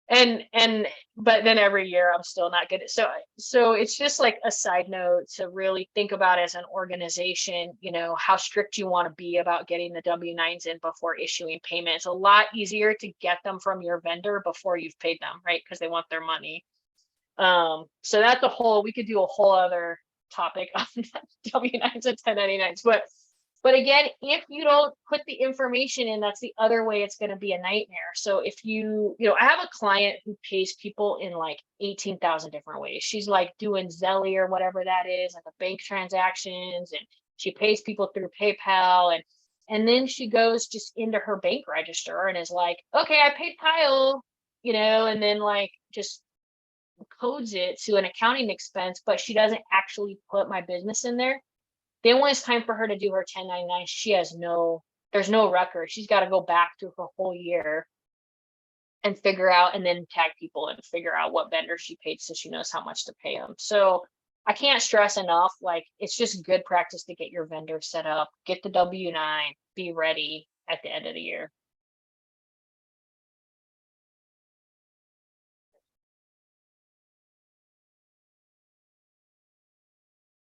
but then every year I'm still not good. So it's just like a side note to really think about as an organization, how strict you want to be about getting the W-9s in before issuing payments. A lot easier to get them from your vendor before you've paid them, right? Because they want their money. So that's we could do a whole other topic on W-9s and 1099s, but again, if you don't put the information in, that's the other way it's going to be a nightmare. So if I have a client who pays people in like 18,000 different ways. She's like doing Zelly or whatever that is, like the bank transactions, and she pays people through PayPal, and then she goes just into her bank register and is like, okay, I paid Kyle, and then like just codes it to an accounting expense, but she doesn't actually put my business in there. Then when it's time for her to do her 1099, there's no record. She's got to go back through her whole year and figure out, and then tag people and figure out what vendor she paid so she knows how much to pay them. So I can't stress enough, like it's just good practice to get your vendor set up, get the W-9, be ready at the end of the year.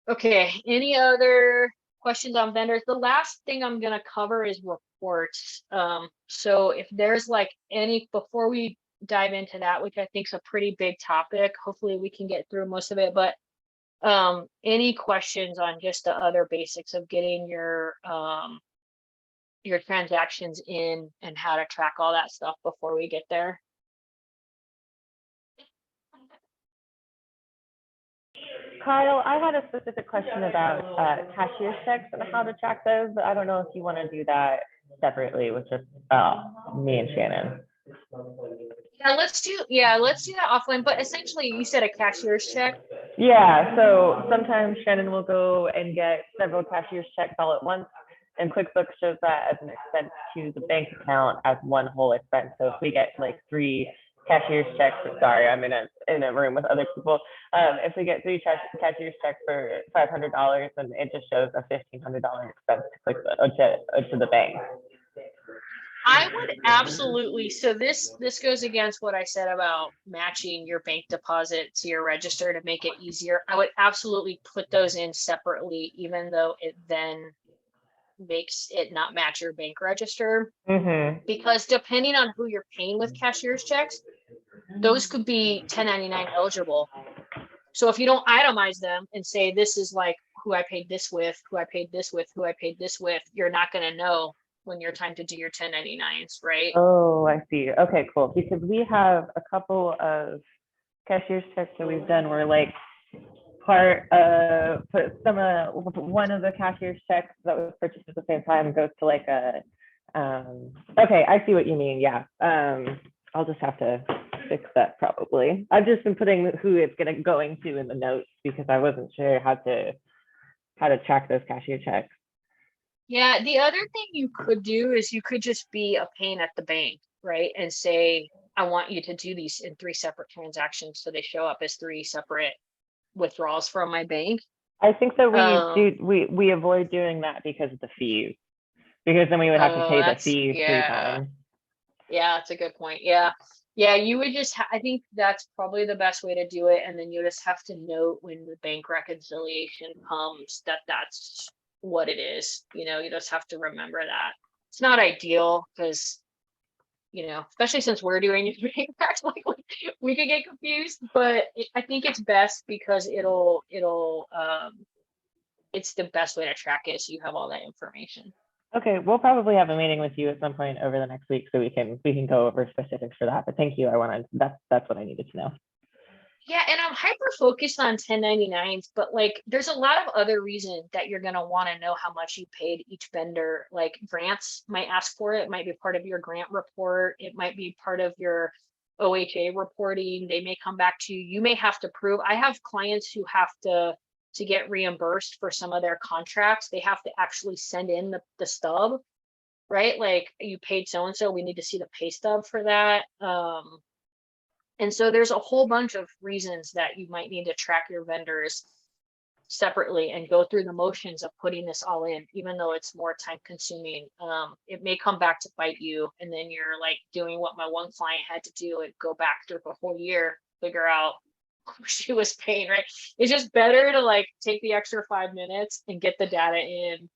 Okay, any other questions on vendors? The last thing I'm going to cover is reports. So if there's like before we dive into that, which I think is a pretty big topic, hopefully we can get through most of it, but any questions on just the other basics of getting your transactions in and how to track all that stuff before we get there? Kyle, I had a specific question about cashier's checks and how to track those, but I don't know if you want to do that separately with just me and Shannon. Yeah, let's do that offline. But essentially, you said a cashier's check. Yeah, so sometimes Shannon will go and get several cashier's checks all at once, and QuickBooks shows that as an expense to the bank account as one whole expense. So if we get like 3 cashier's checks, sorry, I'm in a room with other people. If we get 3 cashier's checks for $500, then it just shows a $1,500 expense to the bank. I would absolutely, so this goes against what I said about matching your bank deposit to your register to make it easier. I would absolutely put those in separately, even though it then makes it not match your bank register. Because depending on who you're paying with cashier's checks, those could be 1099 eligible. So if you don't itemize them and say, this is like who I paid this with, who I paid this with, who I paid this with, you're not going to know when you're time to do your 1099s, right? Oh, I see. Okay, cool. Because we have a couple of cashier's checks that we've done where like one of the cashier's checks that was purchased at the same time goes to like a okay, I see what you mean. Yeah. I'll just have to fix that probably. I've just been putting who it's going to in the notes because I wasn't sure how to track those cashier checks. Yeah, the other thing you could do is you could just be a pain at the bank, right? And say, I want you to do these in 3 separate transactions so they show up as 3 separate withdrawals from my bank. I think that we avoid doing that because of the fees. Because then we would have to pay the fees 3 times. Yeah, that's a good point. Yeah. Yeah, you would just, I think that's probably the best way to do it. And then you just have to note when the bank reconciliation comes that that's what it is. You know, you just have to remember that. It's not ideal because, you know, especially since we're doing it, like we could get confused, but I think it's best because it's the best way to track it. So you have all that information. Okay, we'll probably have a meeting with you at some point over the next week so we can go over specifics for that. But thank you. That's what I needed to know. Yeah, and I'm hyper focused on 1099s, but like there's a lot of other reasons that you're gonna want to know how much you paid each vendor. Like grants might ask for it. It might be part of your grant report. It might be part of your OHA reporting. They may come back to you. You may have to prove. I have clients who have to get reimbursed for some of their contracts. They have to actually send in the stub, right? Like you paid so-and-so, we need to see the pay stub for that. And so there's a whole bunch of reasons that you might need to track your vendors separately and go through the motions of putting this all in, even though it's more time consuming. It may come back to bite you, and then you're like doing what my one client had to do and go back through the whole year, figure out who she was paying, right? It's just better to like take the extra 5 minutes and get the data in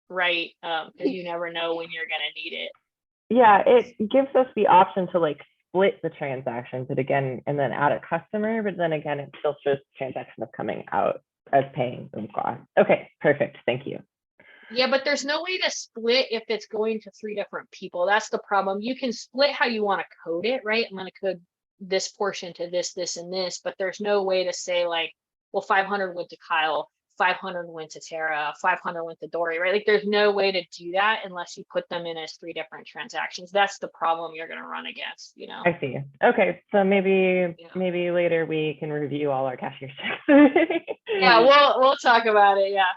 right, because you never know when you're gonna need it. Yeah, it gives us the option to like split the transactions, but again, and then add a customer, but then again, it still shows the transaction of coming out as paying some cost. Okay, perfect. Thank you. Yeah, but there's no way to split if it's going to 3 different people. That's the problem. You can split how you want to code it, right? I'm going to code this portion to this, this, and this, but there's no way to say like, well, 500 went to Kyle, 500 went to Tara, 500 went to Dory, right? Like there's no way to do that unless you put them in as 3 different transactions. That's the problem you're going to run against, you know? I see. Okay, so maybe later we can review all our cashier checks. Yeah, we'll talk about it. Yeah.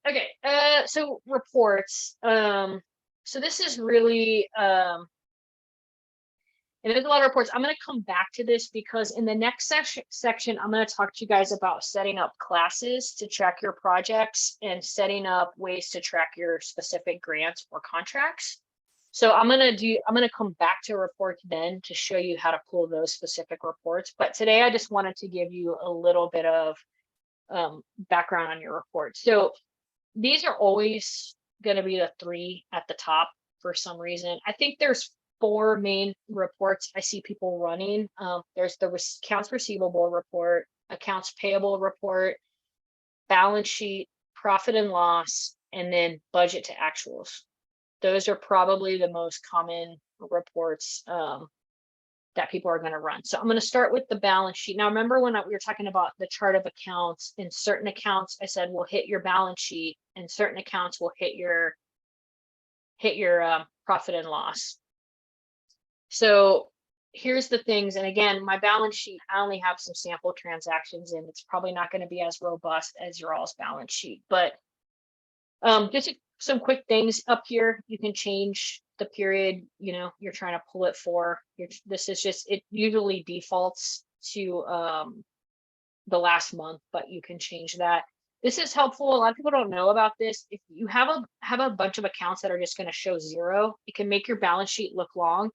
Okay. So reports. So this is really and there's a lot of reports. I'm going to come back to this because in the next section, I'm going to talk to you guys about setting up classes to track your projects and setting up ways to track your specific grants or contracts. So I'm going to come back to reports then to show you how to pull those specific reports. But today I just wanted to give you a little bit of background on your reports. So these are always going to be the 3 at the top for some reason. I think there's 4 main reports I see people running. There's the accounts receivable report, accounts payable report, balance sheet, profit and loss, and then budget to actuals. Those are probably the most common reports that people are going to run. So I'm going to start with the balance sheet. Now, remember when we were talking about the chart of accounts, in certain accounts, I said, we'll hit your balance sheet, and certain accounts will hit your profit and loss. So here's the things. And again, my balance sheet, I only have some sample transactions in. It's probably not going to be as robust as your all's balance sheet, but just some quick things up here. You can change the period, you know, you're trying to pull it for. This is just, it usually defaults to the last month, but you can change that. This is helpful. A lot of people don't know about this. If you have a bunch of accounts that are just going to show 0, it can make your balance sheet look long.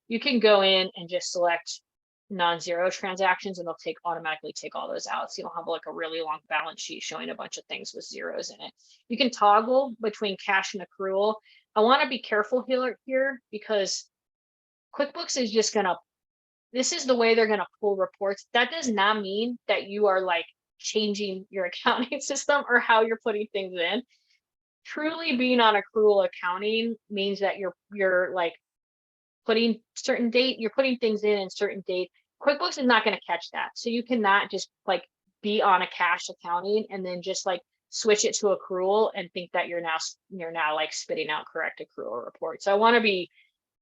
You can go in and just select non-zero transactions, and they'll automatically take all those out. So you don't have like a really long balance sheet showing a bunch of things with zeros in it. You can toggle between cash and accrual. I want to be careful here because QuickBooks is just going to, this is the way they're going to pull reports. That does not mean that you are like changing your accounting system or how you're putting things in. Truly being on accrual accounting means that you're like putting you're putting things in certain date. QuickBooks is not going to catch that. So you cannot just like be on a cash accounting and then just like switch it to accrual and think that you're now like spitting out correct accrual reports. So I want to be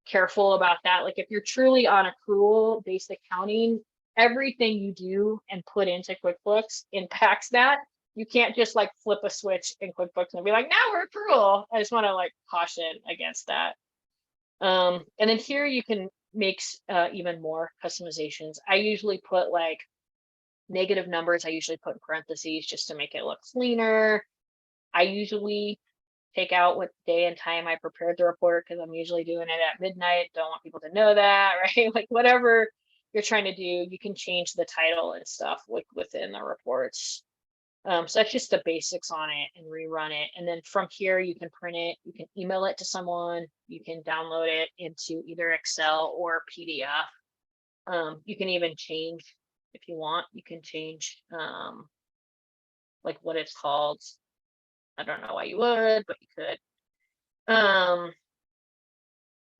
careful about that. Like if you're truly on accrual based accounting, everything you do and put into QuickBooks impacts that. You can't just like flip a switch in QuickBooks and be like, now we're accrual. I just want to like caution against that. And then here you can make even more customizations. I usually put like negative numbers. I usually put in parentheses just to make it look cleaner. I usually take out what day and time I prepared the report because I'm usually doing it at midnight. Don't want people to know that, right? Like whatever you're trying to do, you can change the title and stuff like within the reports. So that's just the basics on it and rerun it. And then from here, you can print it, you can email it to someone, you can download it into either Excel or PDF. You can even change if you want, you can change like what it's called. I don't know why you would, but you could.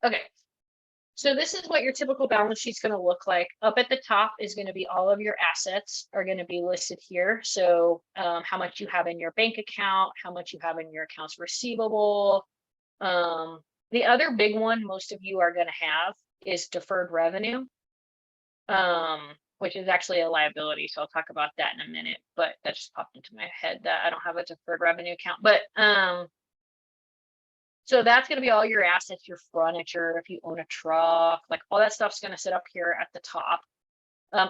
Okay. So this is what your typical balance sheet's going to look like. Up at the top is going to be all of your assets are going to be listed here. So how much you have in your bank account, how much you have in your accounts receivable. The other big one most of you are going to have is deferred revenue, which is actually a liability. So I'll talk about that in a minute, but that just popped into my head that I don't have a deferred revenue account. But so that's going to be all your assets, your furniture, if you own a truck, like all that stuff's going to sit up here at the top.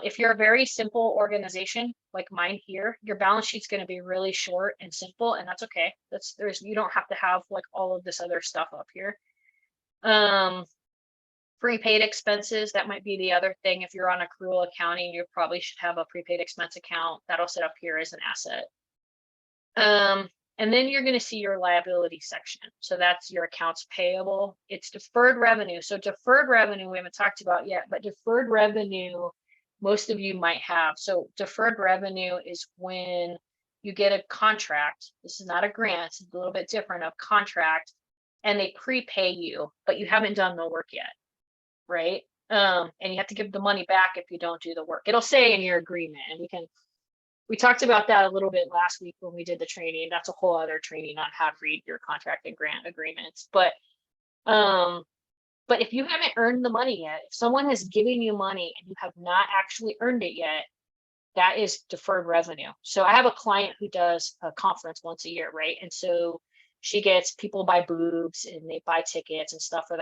If you're a very simple organization like mine here, your balance sheet's going to be really short and simple, and that's okay. You don't have to have like all of this other stuff up here. Prepaid expenses, that might be the other thing. If you're on accrual accounting, you probably should have a prepaid expense account. That'll sit up here as an asset. And then you're going to see your liability section. So that's your accounts payable. It's deferred revenue. So deferred revenue, we haven't talked about yet, but deferred revenue, most of you might have. So deferred revenue is when you get a contract. This is not a grant. It's a little bit different, a contract, and they prepay you, but you haven't done the work yet, right? And you have to give the money back if you don't do the work. It'll say in your agreement, and we talked about that a little bit last week when we did the training. That's a whole other training on how to read your contract and grant agreements. But if you haven't earned the money yet, if someone has given you money and you have not actually earned it yet, that is deferred revenue. So I have a client who does a conference once a year, right? And so she gets people buy booths and they buy tickets and stuff for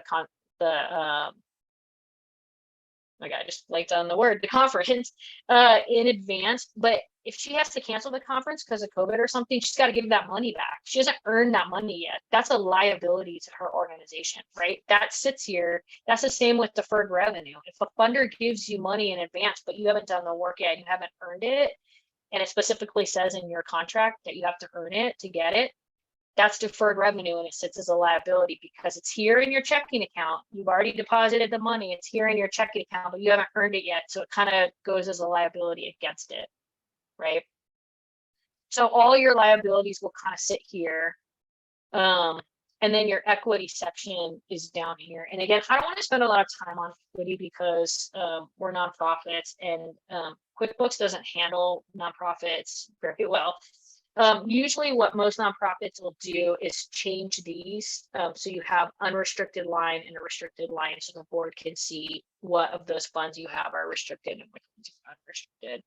my God, I just blanked on the word, the conference in advance. But if she has to cancel the conference because of COVID or something, she's got to give that money back. She hasn't earned that money yet. That's a liability to her organization, right? That sits here. That's the same with deferred revenue. If a funder gives you money in advance, but you haven't done the work yet, and you haven't earned it, and it specifically says in your contract that you have to earn it to get it, that's deferred revenue, and it sits as a liability because it's here in your checking account. You've already deposited the money. It's here in your checking account, but you haven't earned it yet. So it kind of goes as a liability against it, right? So all your liabilities will kind of sit here. And then your equity section is down here. And again, I don't want to spend a lot of time on equity because we're nonprofits, and QuickBooks doesn't handle nonprofits very well. Usually what most nonprofits will do is change these. So you have unrestricted line and a restricted line, so the board can see what of those funds you have are restricted and which ones are unrestricted.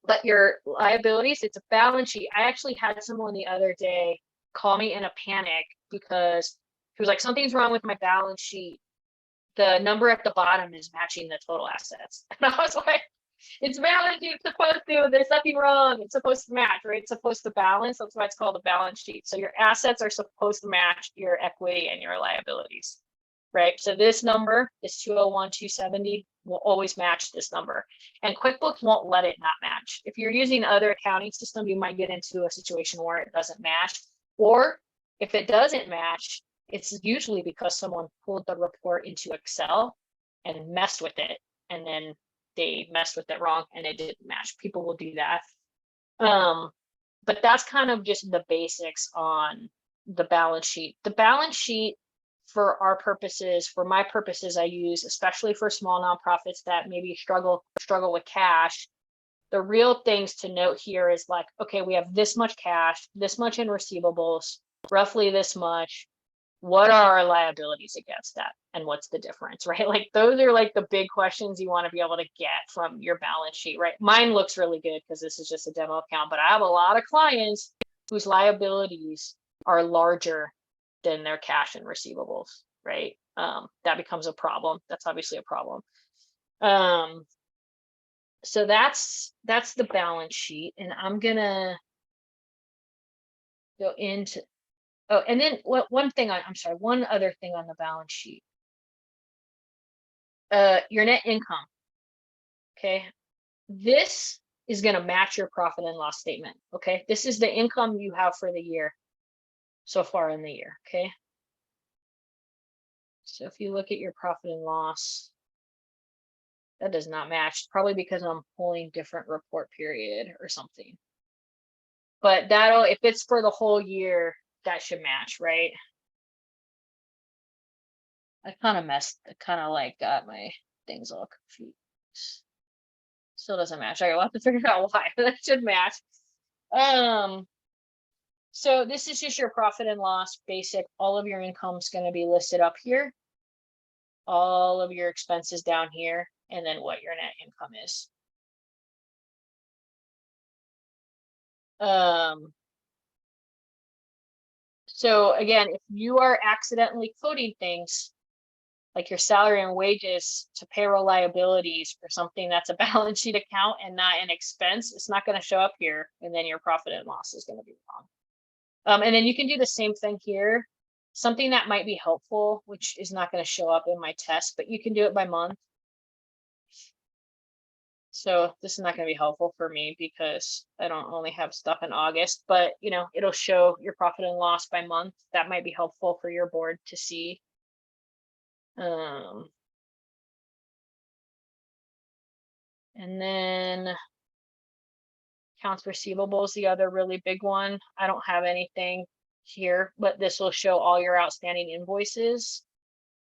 But your liabilities, it's a balance sheet. I actually had someone the other day call me in a panic because he was like, something's wrong with my balance sheet. The number at the bottom is matching the total assets. And I was like, it's balance sheet supposed to, there's nothing wrong. It's supposed to match, right? It's supposed to balance. That's why it's called a balance sheet. So your assets are supposed to match your equity and your liabilities, right? So this number, this 201, 270 will always match this number. And QuickBooks won't let it not match. If you're using other accounting system, you might get into a situation where it doesn't match. Or if it doesn't match, it's usually because someone pulled the report into Excel and messed with it. And then they messed with it wrong and it didn't match. People will do that. But that's kind of just the basics on the balance sheet. The balance sheet for our purposes, for my purposes, I use, especially for small nonprofits that maybe struggle with cash. The real things to note here is like, okay, we have this much cash, this much in receivables, roughly this much. What are our liabilities against that? And what's the difference, right? Like those are like the big questions you want to be able to get from your balance sheet, right? Mine looks really good because this is just a demo account, but I have a lot of clients whose liabilities are larger than their cash and receivables, right? That becomes a problem. That's obviously a problem. So that's the balance sheet, and I'm gonna go into, oh, and then one other thing on the balance sheet. Your net income. Okay. This is going to match your profit and loss statement. Okay. This is the income you have for the year so far in the year. Okay. So if you look at your profit and loss, that does not match, probably because I'm pulling different report period or something. But that'll, if it's for the whole year, that should match, right? I kind of like got my things all confused. Still doesn't match. I'll have to figure out why, but that should match. So this is just your profit and loss basic. All of your income is going to be listed up here. All of your expenses down here, and then what your net income is. So again, if you are accidentally coding things like your salary and wages to payroll liabilities for something that's a balance sheet account and not an expense, it's not going to show up here, and then your profit and loss is going to be wrong. And then you can do the same thing here. Something that might be helpful, which is not going to show up in my test, but you can do it by month. So this is not going to be helpful for me because I don't only have stuff in August, but you know, it'll show your profit and loss by month. That might be helpful for your board to see. And then accounts receivable is the other really big one. I don't have anything here, but this will show all your outstanding invoices.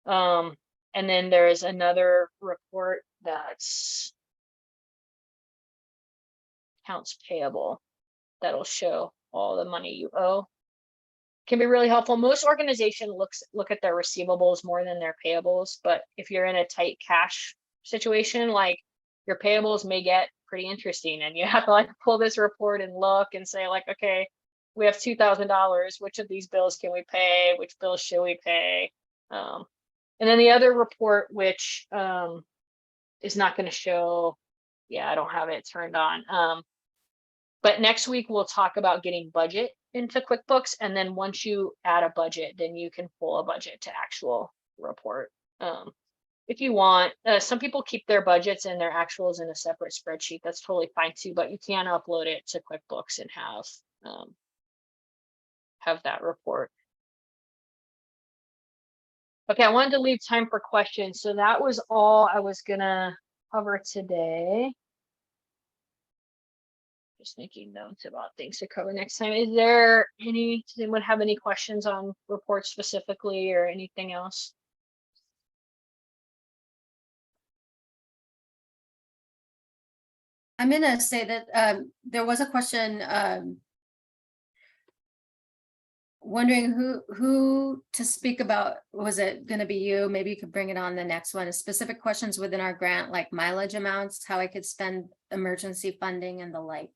And then there is another report that's accounts payable that'll show all the money you owe. Can be really helpful. Most organizations look at their receivables more than their payables, but if you're in a tight cash situation, like your payables may get pretty interesting, and you have to like pull this report and look and say like, okay, we have $2,000. Which of these bills can we pay? Which bills should we pay? And then the other report, which is not going to show. Yeah, I don't have it turned on. But next week we'll talk about getting budget into QuickBooks, and then once you add a budget, then you can pull a budget to actual report. If you want, some people keep their budgets and their actuals in a separate spreadsheet. That's totally fine too, but you can upload it to QuickBooks and have that report. Okay, I wanted to leave time for questions, so that was all I was gonna cover today. Just making notes about things to cover next time. Is there anyone have any questions on reports specifically or anything else? I'm gonna say that there was a question wondering who to speak about. Was it going to be you? Maybe you could bring it on the next one. Specific questions within our grant, like mileage amounts, how I could spend emergency funding and the like.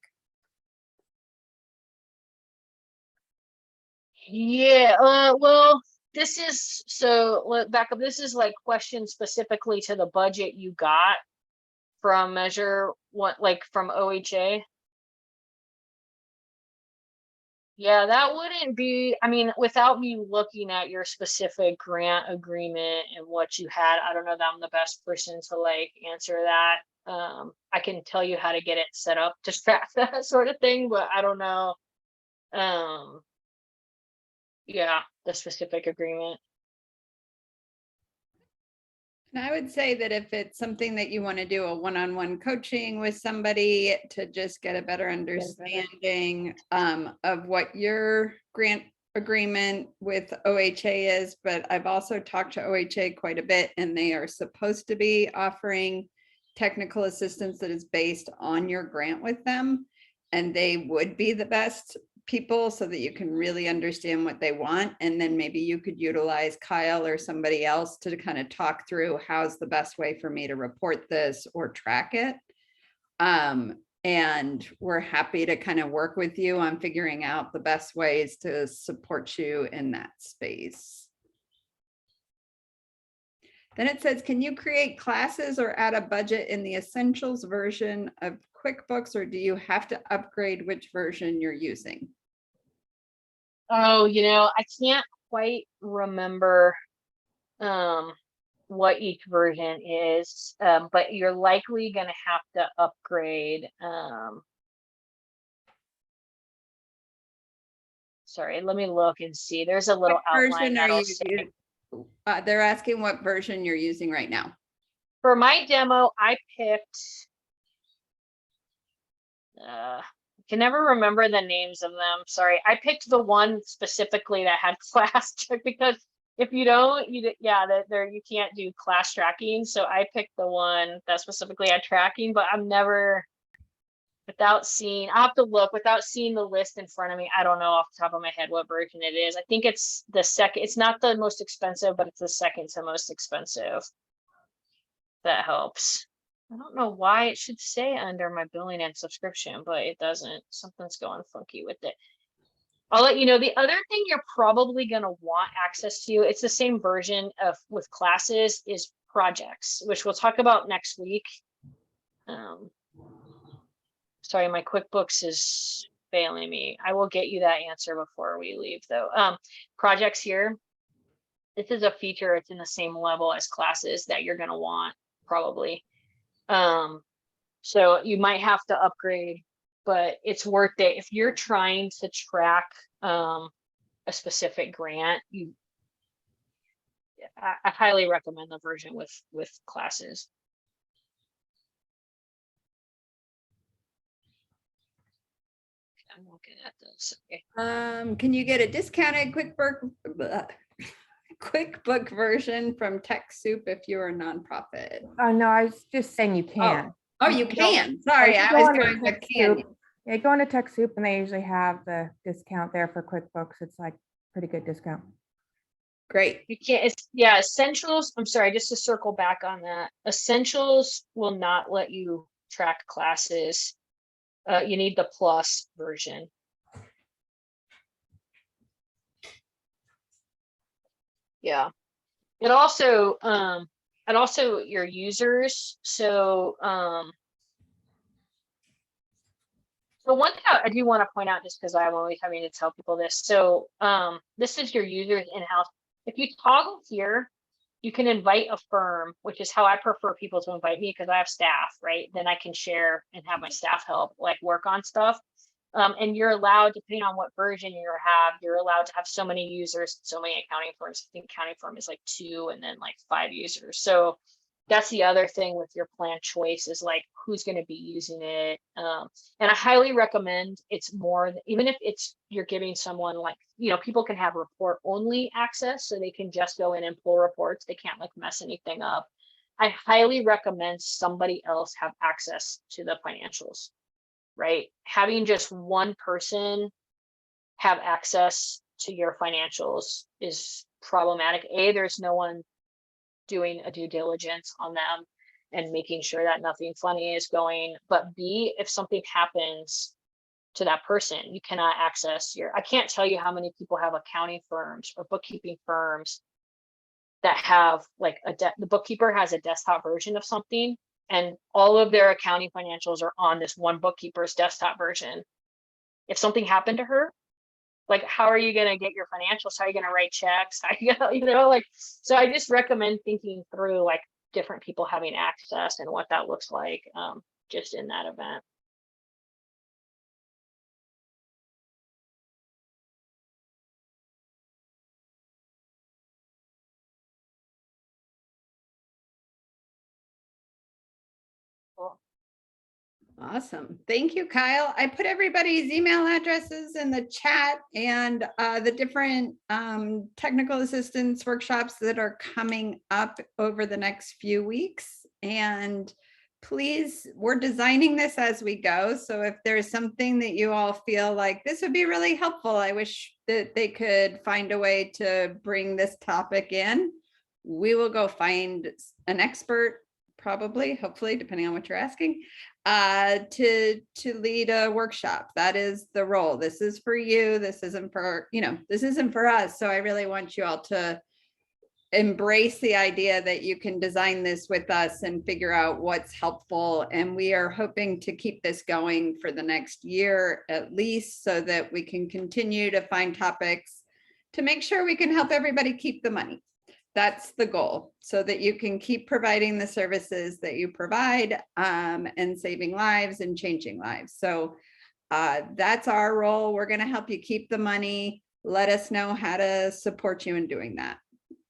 Yeah, well, this is, so let back up. This is like questions specifically to the budget you got from measure what, like from OHA. Yeah, that wouldn't be, I mean, without me looking at your specific grant agreement and what you had, I don't know that I'm the best person to like answer that. I can tell you how to get it set up to track that sort of thing, but I don't know. Um, yeah, the specific agreement. And I would say that if it's something that you want to do a one-on-one coaching with somebody to just get a better understanding of what your grant agreement with OHA is, but I've also talked to OHA quite a bit, and they are supposed to be offering technical assistance that is based on your grant with them. And they would be the best people so that you can really understand what they want. And then maybe you could utilize Kyle or somebody else to kind of talk through how's the best way for me to report this or track it. And we're happy to kind of work with you on figuring out the best ways to support you in that space. Then it says, can you create classes or add a budget in the essentials version of QuickBooks, or do you have to upgrade which version you're using? Oh, I can't quite remember what each version is, but you're likely going to have to upgrade. Sorry, let me look and see. There's a little What outline version are that'll you say. using? They're asking what version you're using right now. For my demo, I picked, I can never remember the names of them. Sorry. I picked the one specifically that had class check, because if you don't, you can't do class tracking. So I picked the one that specifically had tracking, but I'm never, without seeing, I'll have to look, without seeing the list in front of me. I don't know off the top of my head what version it is. I think it's the second, it's not the most expensive, but it's the second to most expensive. That helps. I don't know why it should say under my billing and subscription, but it doesn't. Something's going funky with it. I'll let you know. The other thing you're probably going to want access to, it's the same version of with classes, is projects, which we'll talk about next week. Sorry, my QuickBooks is failing me. I will get you that answer before we leave though. Projects here. This is a feature. It's in the same level as classes that you're going to want probably. So you might have to upgrade, but it's worth it. If you're trying to track a specific grant, I highly recommend the version with classes. I'm looking at this. Okay. Can you get a discounted QuickBook version from TechSoup if you're a nonprofit? Oh, no, I was just saying you can. Oh, you can. Sorry, If I you was go going into with TechSoup- can. Yeah, go into TechSoup and they usually have the discount there for QuickBooks. It's like pretty good discount. Great. You can't, it's, yeah, essentials. I'm sorry, just to circle back on that. Essentials will not let you track classes. You need the plus version. Yeah. It also your users. So one thing I do want to point out, just because I'm always having to tell people this. So this is your users in-house. If you toggle here, you can invite a firm, which is how I prefer people to invite me, because I have staff, right? Then I can share and have my staff help like work on stuff. And you're allowed, depending on what version you have, you're allowed to have so many users, so many accounting firms. I think accounting firm is like 2 and then like 5 users. So that's the other thing with your plan choice, is like who's going to be using it. And I highly recommend, it's more, even if it's you're giving someone like, people can have report only access, so they can just go in and pull reports. They can't like mess anything up. I highly recommend somebody else have access to the financials, right? Having just one person have access to your financials is problematic. A, there's no one doing a due diligence on them and making sure that nothing funny is going. But B, if something happens, to that person. You cannot access I can't tell you how many people have accounting firms or bookkeeping firms that have like the bookkeeper has a desktop version of something, and all of their accounting financials are on this one bookkeeper's desktop version. If something happened to her, like, how are you going to get your financials? How are you going to write checks? How you gonna, like, so I just recommend thinking through like different people having access and what that looks like, just in that event. Cool. Awesome. Thank you, Kyle. I put everybody's email addresses in the chat and the different technical assistance workshops that are coming up over the next few weeks. And please, we're designing this as we go. So if there's something that you all feel like this would be really helpful, I wish that they could find a way to bring this topic in. We will go find an expert, probably, hopefully, depending on what you're asking, to lead a workshop. That is the role. This is for you. This isn't for, this isn't for us. So I really want you all to embrace the idea that you can design this with us and figure out what's helpful. And we are hoping to keep this going for the next year at least, so that we can continue to find topics to make sure we can help everybody keep the money. That's the goal, so that you can keep providing the services that you provide, and saving lives and changing lives. So that's our role. We're going to help you keep the money. Let us know how to support you in doing that.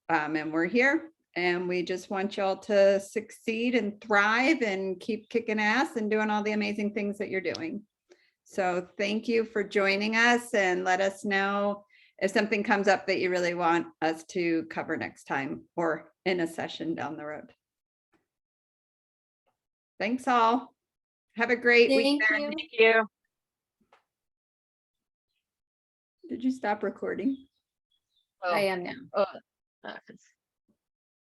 And we're here, and we just want y'all to succeed and thrive and keep kicking ass and doing all the amazing things that you're doing. So thank you for joining us, and let us know if something comes up that you really want us to cover next time or in a session down the road. Thanks all. Have a great week. Thank you. Thank you. Did you stop recording? Oh, I am now. uh,